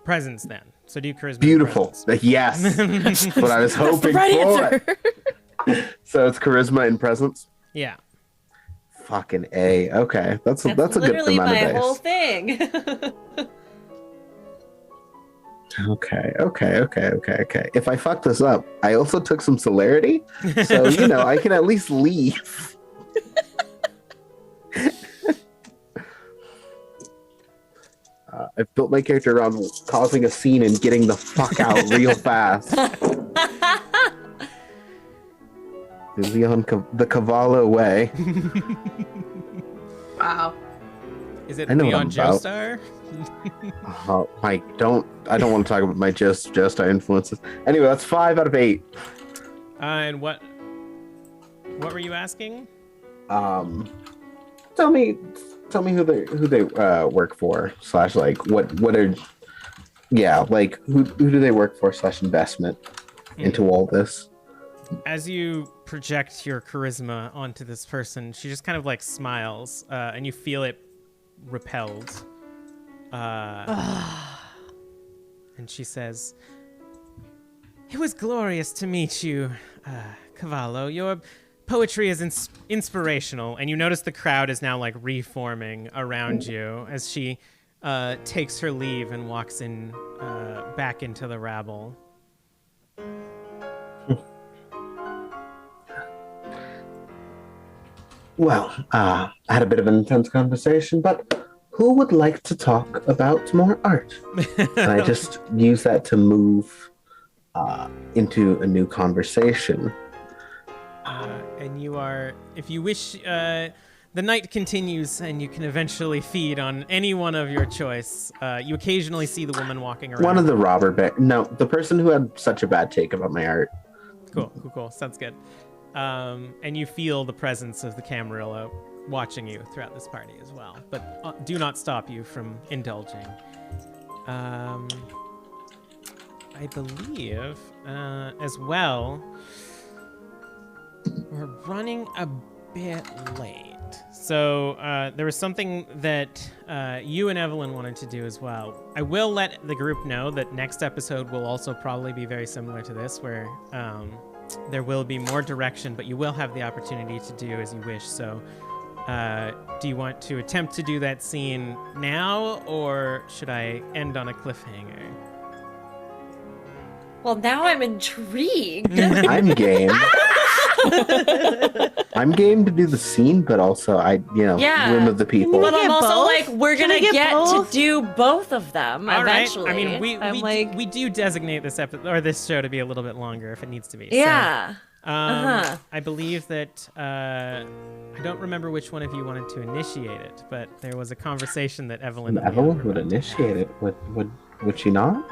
Presence then. So do charisma. Beautiful. Yes. That's what I was hoping for. So it's charisma and presence? Yeah. Fucking A. Okay. That's a good literally amount of my dice. whole thing. Okay. If I fuck this up, I also took some celerity, so I can at least leave. I've built my character around causing a scene and getting the fuck out real fast. Leon, the Cavallo way. Wow. Is it I know what Leon I'm about. Joestar? I don't want to talk about my Joestar influences. Anyway, that's 5 out of 8. And what were you asking? Tell me who they work for / like what are who do they work for / investment into all this. As you project your charisma onto this person, she just kind of like smiles, and you feel it repelled. And she says, "It was glorious to meet you, Cavallo. Your poetry is inspirational." And you notice the crowd is now like reforming around you as she takes her leave and walks in back into the rabble. Well, I had a bit of an intense conversation, but who would like to talk about more art? And I just use that to move into a new conversation. And you are, if you wish, the night continues and you can eventually feed on any one of your choice. You occasionally see the woman walking around. One of the the person who had such a bad take about my art. Cool. Sounds good. And you feel the presence of the Camarilla watching you throughout this party as well, but do not stop you from indulging. I believe, as well, we're running a bit late. So there was something that you and Evelyn wanted to do as well. I will let the group know that next episode will also probably be very similar to this, where there will be more direction, but you will have the opportunity to do as you wish. So, do you want to attempt to do that scene now, or should I end on a cliffhanger? Well, now I'm intrigued. I'm game. I'm game to do the scene, but also whim of the people. But I'm also both? like, we're gonna get to do both of them All eventually. right. I mean, we do designate this episode or this show to be a little bit longer if it needs to be. Yeah. So, I believe that I don't remember which one of you wanted to initiate it, but there was a conversation that Evelyn would initiate it. Would she not?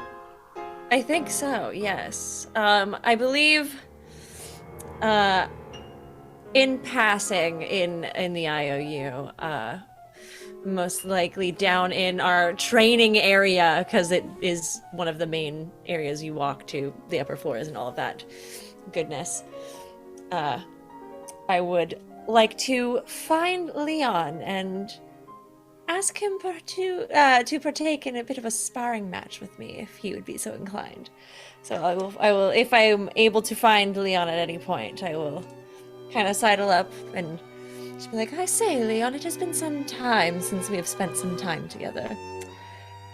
I think so, yes. I believe in passing in the IOU, most likely down in our training area, because it is one of the main areas you walk to, the upper floors and all of that goodness. I would like to find Leon and ask him to partake in a bit of a sparring match with me, if he would be so inclined. So I will, if I am able to find Leon at any point, I will kind of sidle up and just be like, I say, Leon, it has been some time since we have spent some time together.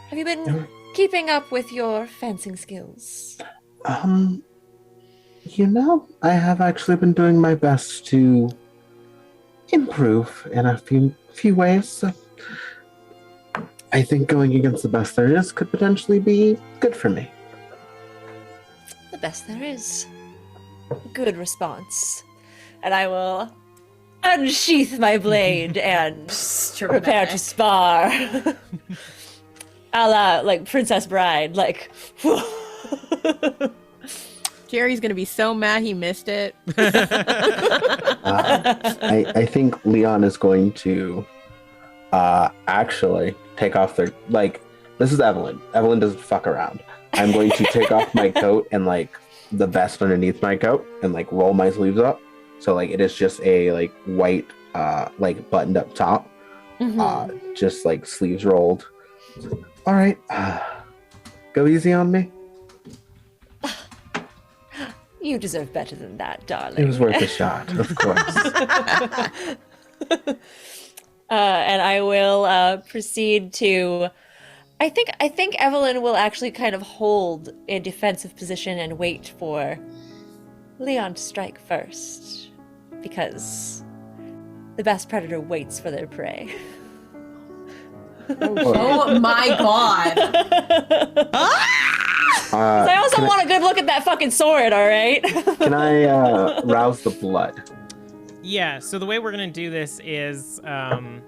Have you been keeping up with your fencing skills? I have actually been doing my best to improve in a few ways. So I think going against the best there is could potentially be good for me. The best there is. Good response. And I will unsheath my blade and prepare to spar. A la, like, Princess Bride, like... Jerry's gonna be so mad he missed it. I think Leon is going to actually take off their, like, this is Evelyn. Evelyn doesn't fuck around. I'm going to take off my coat and, like, the vest underneath my coat and, like, roll my sleeves up. So, like, it is just a, like, white, like, buttoned up top. Mm-hmm. Just, like, sleeves rolled. All right. Go easy on me. You deserve better than that, darling. It was worth a shot, of course. And I will proceed to... I think Evelyn will actually kind of hold a defensive position and wait for Leon to strike first. Because the best predator waits for their prey. Oh my god. I also want a good look at that fucking sword, alright? Can I rouse the blood? Yeah, so the way we're going to do this is I'm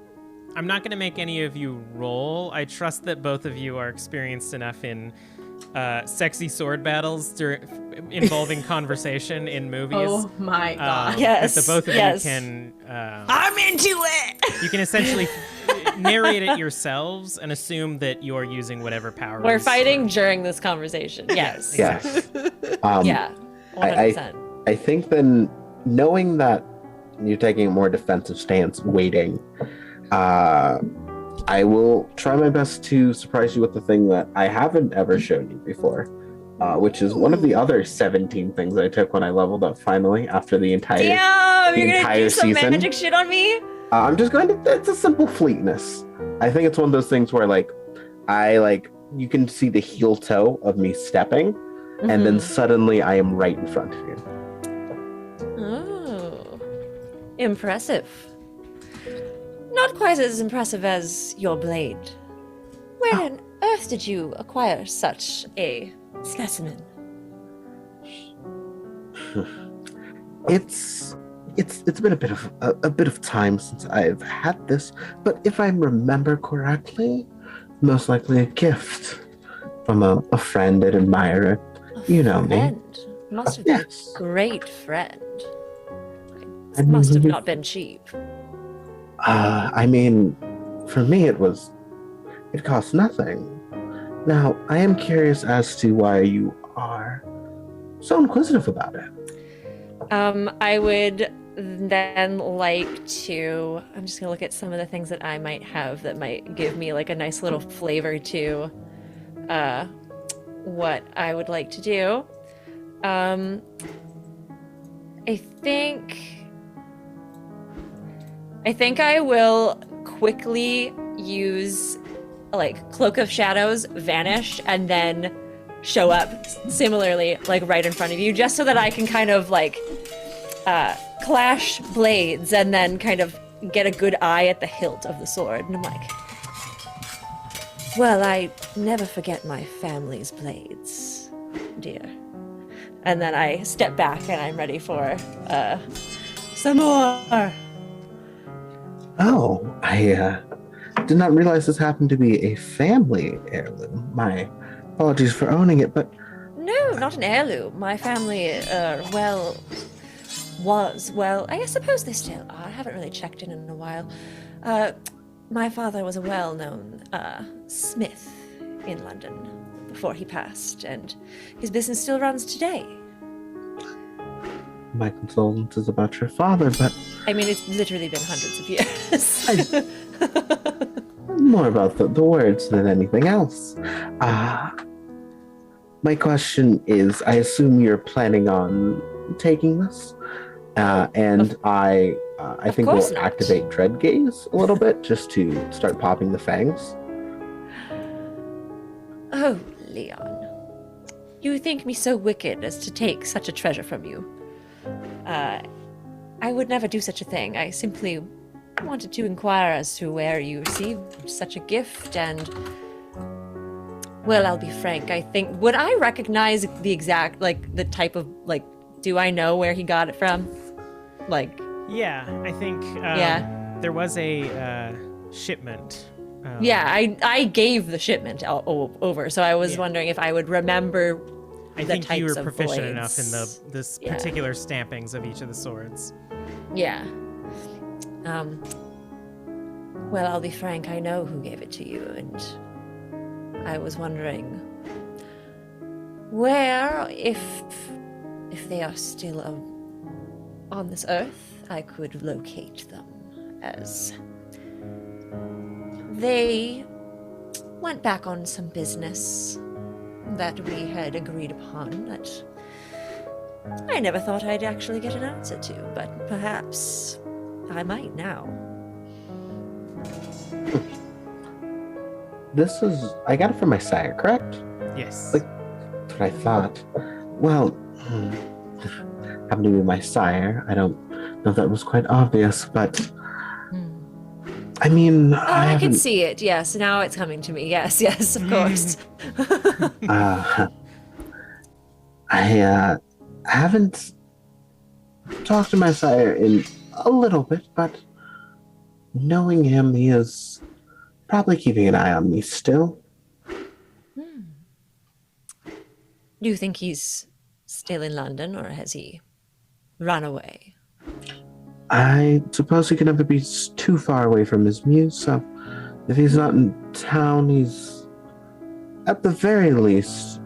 not going to make any of you roll. I trust that both of you are experienced enough in sexy sword battles involving conversation in movies. Oh my god. Yes. That the both of you can... I'm into it! You can essentially narrate it yourselves and assume that you're using whatever powers. We're fighting during this conversation. Yes. Yes. Yeah. 100%. I think then, knowing that you're taking a more defensive stance, waiting, I will try my best to surprise you with the thing that I haven't ever shown you before, which is one of the other 17 things I took when I leveled up finally after the entire Damn, you're gonna do some season. magic shit on me? I'm just going to, it's a simple fleetness. I think it's one of those things where, like, you can see the heel toe of me stepping, and then suddenly I am right in front of you. Oh, impressive. Not quite as impressive as your blade. Where on earth did you acquire such a specimen? It's been a bit of time since I've had this, but if I remember correctly, most likely a gift from a friend and admirer. You know me. Must have been Yes. a great friend. I It must have mean, not been cheap. I mean, for me it cost nothing. Now, I am curious as to why you are so inquisitive about it. I would then like to... I'm just gonna look at some of the things that I might have that might give me like a nice little flavor to what I would like to do. I think I will quickly use like Cloak of Shadows, vanish, and then show up similarly, like right in front of you, just so that I can kind of like clash blades and then kind of get a good eye at the hilt of the sword. And I'm like, well, I never forget my family's blades, dear. And then I step back and I'm ready for some more. Oh, I did not realize this happened to be a family heirloom. My apologies for owning it, but... No, not an heirloom. My family, I suppose they still are. I haven't really checked in a while. My father was a well-known smith in London before he passed, and his business still runs today. My condolences about your father, but... I mean, it's literally been hundreds of years. More about the words than anything else. My question is, I assume you're planning on taking this? And I think we'll activate Dread Gaze a little bit, just to start popping the fangs. Oh, Leon. You think me so wicked as to take such a treasure from you? I would never do such a thing. I simply wanted to inquire as to where you received such a gift, and... Well, I'll be frank, I think... Would I recognize the exact, like, the type of, like... Do I know where he got it from? Like... Yeah, I think there was a shipment. Yeah, I gave the shipment over, so I was wondering if I would remember I the think types you were of proficient blades. enough in the particular stampings of each of the swords. Yeah. Well, I'll be frank, I know who gave it to you, and I was wondering where, if they are still on this earth, I could locate them, as they went back on some business that we had agreed upon that I never thought I'd actually get an answer to, but perhaps I might now. This is... I got it from my sire, correct? Yes. Like, that's what I thought. Well, happened to be my sire. I don't know if that was quite obvious, but... I mean, I can see it, yes. Now it's coming to me. Yes, of course. I haven't talked to my sire in a little bit, but knowing him, he is probably keeping an eye on me still. Do you think he's still in London, or has he run away? I suppose he can never be too far away from his muse, so if he's not in town, he's, at the very least,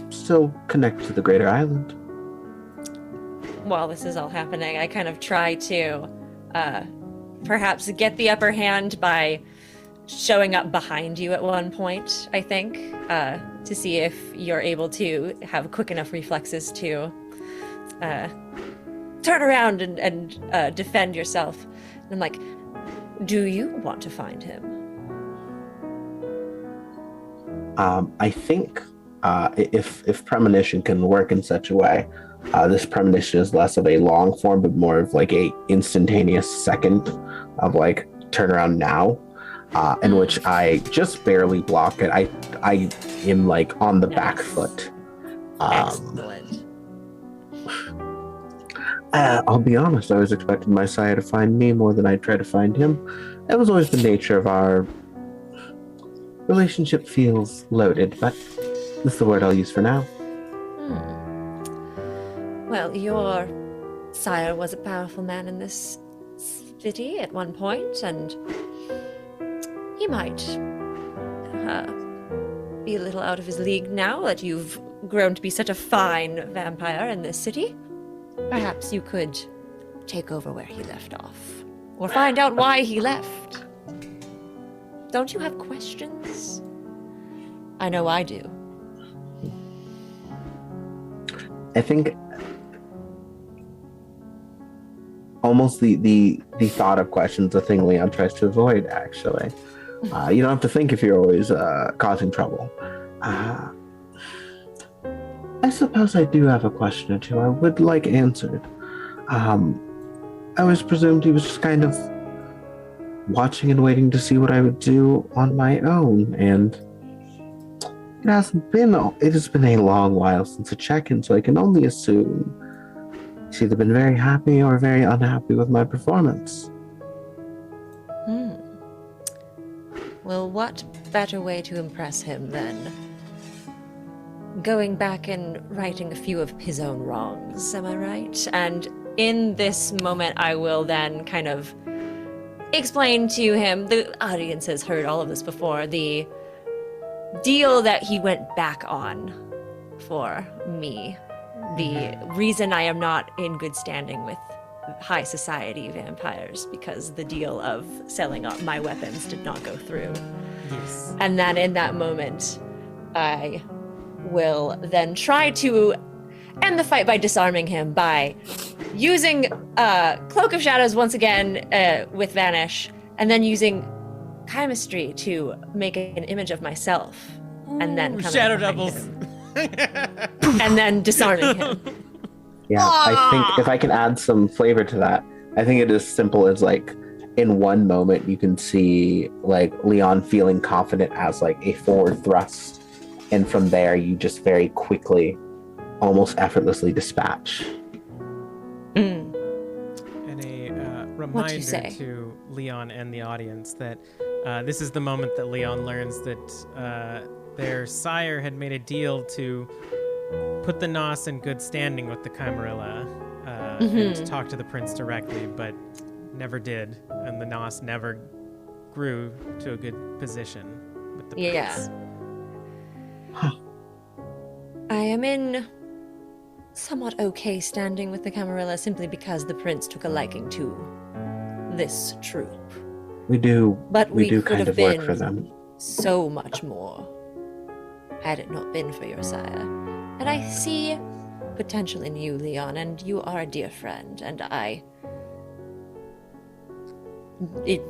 still connected to the greater island. While this is all happening, I kind of try to perhaps get the upper hand by showing up behind you at one point, I think, to see if you're able to have quick enough reflexes to turn around and defend yourself. And I'm like, do you want to find him? I think if premonition can work in such a way, this premonition is less of a long form, but more of like a instantaneous second of like turn around now, in which I just barely block it. I am like on the back foot. Excellent. I'll be honest, I was expecting my sire to find me more than I'd try to find him. That was always the nature of our relationship. Feels loaded, but that's the word I'll use for now. Well, your sire was a powerful man in this city at one point, and he might be a little out of his league now that you've grown to be such a fine vampire in this city. Perhaps you could take over where he left off, or find out why he left. Don't you have questions? I know I do. I think almost the thought of questions, the thing Leon tries to avoid, actually. You don't have to think if you're always causing trouble. I suppose I do have a question or two I would like answered. I was presumed he was just kind of watching and waiting to see what I would do on my own, and it has been a long while since a check-in, so I can only assume he's either been very happy or very unhappy with my performance. Well, what better way to impress him than going back and righting a few of his own wrongs, am I right? And in this moment, I will then kind of explain to him, the audience has heard all of this before, the deal that he went back on for me. The reason I am not in good standing with high society vampires, because the deal of selling up my weapons did not go through. Yes. And then in that moment, I will then try to end the fight by disarming him by using Cloak of Shadows once again with Vanish, and then using chemistry to make an image of myself, and then coming Shadow behind doubles. him. And then disarming him. Yeah, I think if I can add some flavor to that, I think it is simple as like in one moment you can see like Leon feeling confident as like a forward thrust, and from there you just very quickly, almost effortlessly dispatch. And a What'd you reminder say? to Leon and the audience that this is the moment that Leon learns that their sire had made a deal to put the Nos in good standing with the Chimerilla and to talk to the prince directly, but never did, and the Nos never grew to a good position with the prince. Yeah. I am in somewhat okay standing with the Camarilla simply because the prince took a liking to this troop. We do could kind have of work been for them. so much more had it not been for your sire. And I see potential in you, Leon, and you are a dear friend, and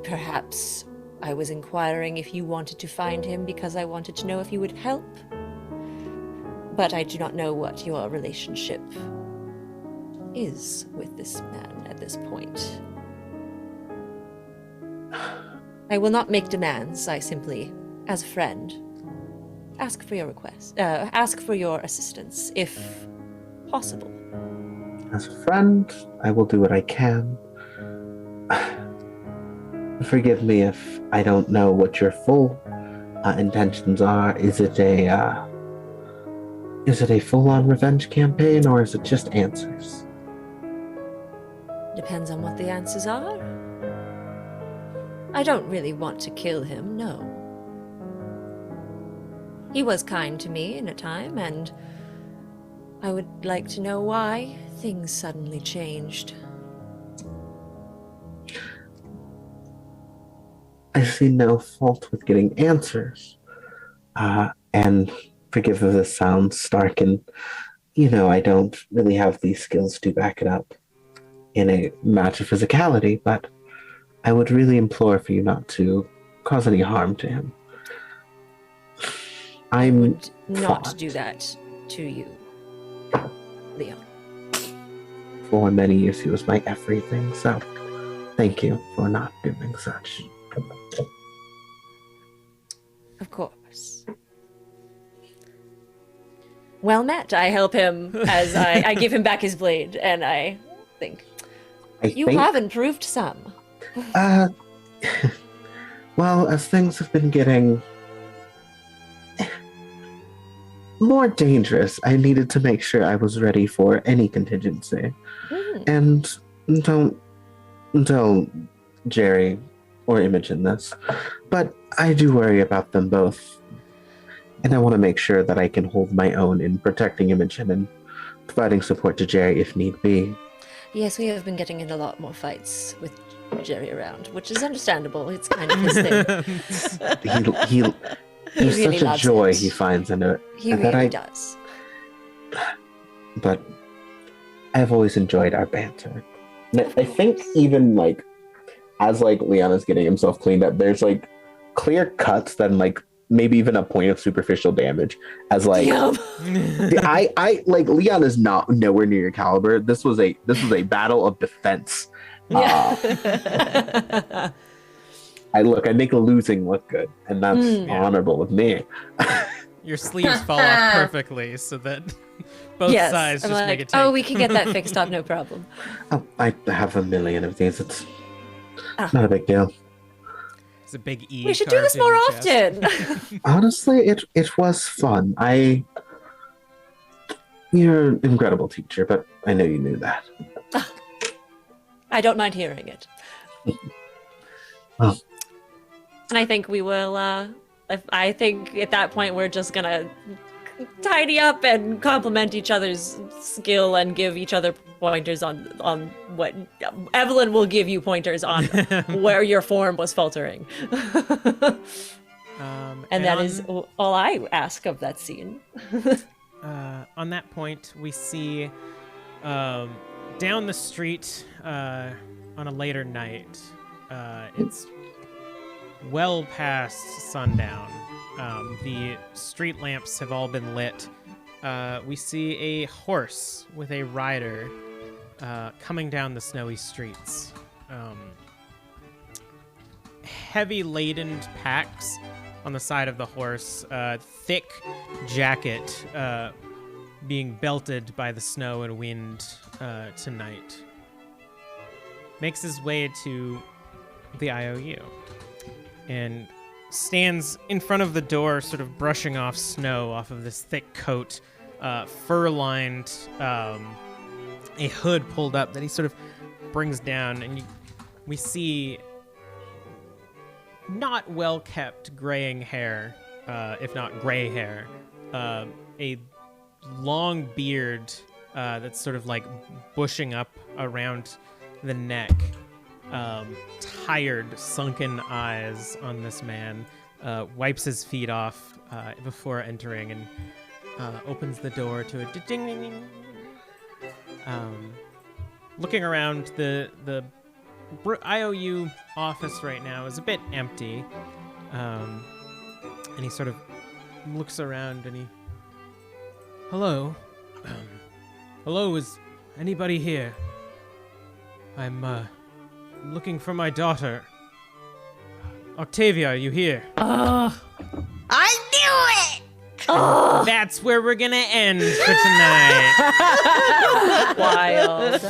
perhaps I was inquiring if you wanted to find him because I wanted to know if you would help. But I do not know what your relationship is with this man at this point. I will not make demands. I simply, as a friend, ask for your request. Ask for your assistance, if possible. As a friend, I will do what I can. Forgive me if I don't know what your full intentions are. Is it a full-on revenge campaign, or is it just answers? Depends on what the answers are. I don't really want to kill him, no. He was kind to me in a time, and I would like to know why things suddenly changed. I see no fault with getting answers. And forgive if this sounds stark, and, I don't really have these skills to back it up in a match of physicality, but I would really implore for you not to cause any harm to him. I would not do that to you, Leon. For many years, he was my everything, so thank you for not doing such. Of course. Well met. I help him as I give him back his blade, and I think you have improved some. Well, as things have been getting more dangerous, I needed to make sure I was ready for any contingency. And don't tell Jerry or Imogen this, but I do worry about them both. And I want to make sure that I can hold my own in protecting Imogen and providing support to Jerry if need be. Yes, we have been getting in a lot more fights with Jerry around, which is understandable. It's kind of his thing. There's really such a loves joy it. he finds in it. He really does. But I've always enjoyed our banter. I think even like as like Leon is getting himself cleaned up, there's like clear cuts than like maybe even a point of superficial damage. As like I like Leon is not nowhere near your caliber. This was a battle of defense. I make losing look good, and that's honorable with me. Your sleeves fall off perfectly so that both sides just make it take. Oh, we can get that fixed up, no problem. Oh, I have a million of these. It's not a big deal. It's a big E. We should do this more often. Honestly, it was fun. You're an incredible teacher, but I know you knew that. I don't mind hearing it. Well. And I think we will, I think at that point we're just gonna tidy up and compliment each other's skill and give each other pointers on what Evelyn will give you pointers on where your form was faltering. And that is all I ask of that scene. On that point, we see down the street on a later night. It's well past sundown. The street lamps have all been lit. We see a horse with a rider coming down the snowy streets. Heavy laden packs on the side of the horse, thick jacket being belted by the snow and wind tonight. Makes his way to the IOU and stands in front of the door, sort of brushing off snow off of this thick coat, fur-lined, a hood pulled up that he sort of brings down, and we see not well-kept graying hair, if not gray hair, a long beard that's sort of like bushing up around the neck, tired, sunken eyes on this man, wipes his feet off before entering and opens the door to a ding ding ding. Looking around, the IOU office right now is a bit empty, and he sort of looks around and hello, hello, is anybody here? I'm looking for my daughter. Octavia, are you here? I knew it! That's where we're gonna end for tonight. Wild.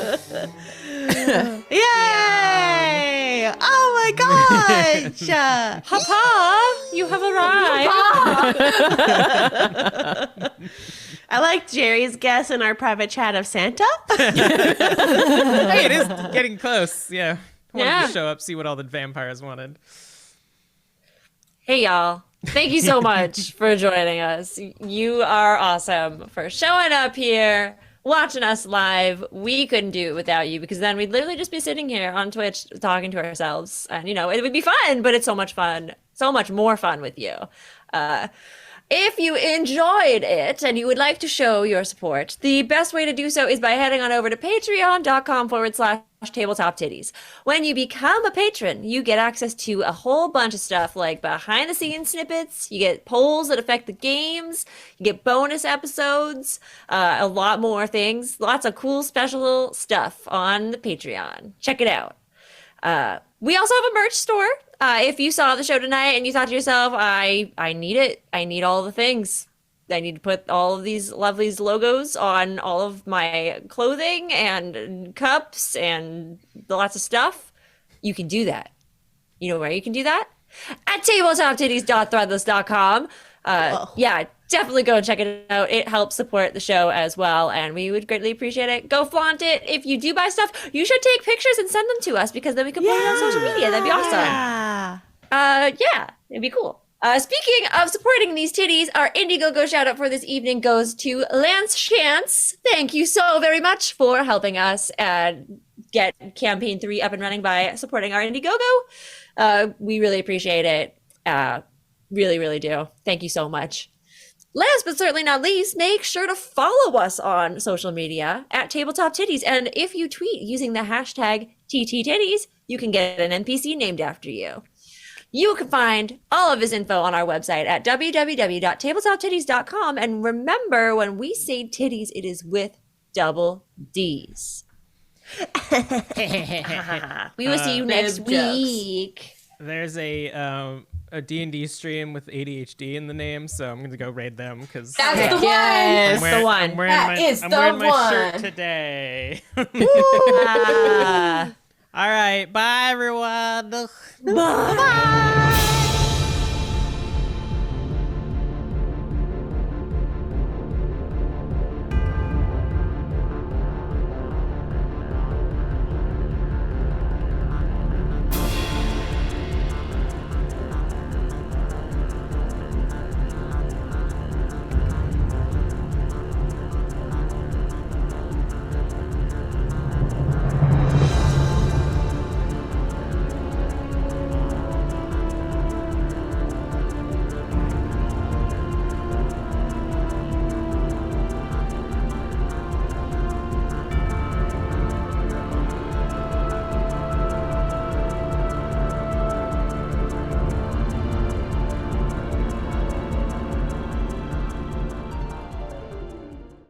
Yay! Oh my gosh! Papa, you have arrived. I like Jerry's guess in our private chat of Santa. Hey, it is getting close. Yeah. Wanted to show up, see what all the vampires wanted. Hey, y'all. Thank you so much for joining us. You are awesome for showing up here, watching us live. We couldn't do it without you, because then we'd literally just be sitting here on Twitch talking to ourselves. And, you know, it would be fun, but it's so much fun, so much more fun with you. If you enjoyed it and you would like to show your support, the best way to do so is by heading on over to patreon.com/tabletop titties. When you become a patron, you get access to a whole bunch of stuff like behind the scenes snippets, you get polls that affect the games, you get bonus episodes, a lot more things, lots of cool special stuff on the Patreon. Check it out. We also have a merch store. If you saw the show tonight and you thought to yourself, I need it. I need all the things. I need to put all of these lovely logos on all of my clothing and cups and lots of stuff. You can do that. You know where you can do that? At tabletoptitties.threadless.com. Yeah, definitely go and check it out. It helps support the show as well, and we would greatly appreciate it. Go flaunt it. If you do buy stuff, you should take pictures and send them to us, because then we can put it on social media. That'd be awesome. Yeah, it'd be cool. Speaking of supporting these titties, our Indiegogo shout out for this evening goes to Lance Chance. Thank you so very much for helping us get campaign 3 up and running by supporting our Indiegogo. We really appreciate it. Really, really do. Thank you so much. Last but certainly not least, make sure to follow us on social media at Tabletop Tiddies. And if you tweet using the hashtag TTTiddies, you can get an NPC named after you. You can find all of his info on our website at www.tabletoptiddies.com. And remember, when we say titties, it is with double D's. We will see you next week. There's a D&D stream with ADHD in the name, so I'm going to go raid them because that's the one. Yes, the one. I'm wearing my shirt today. All right, bye everyone. Bye.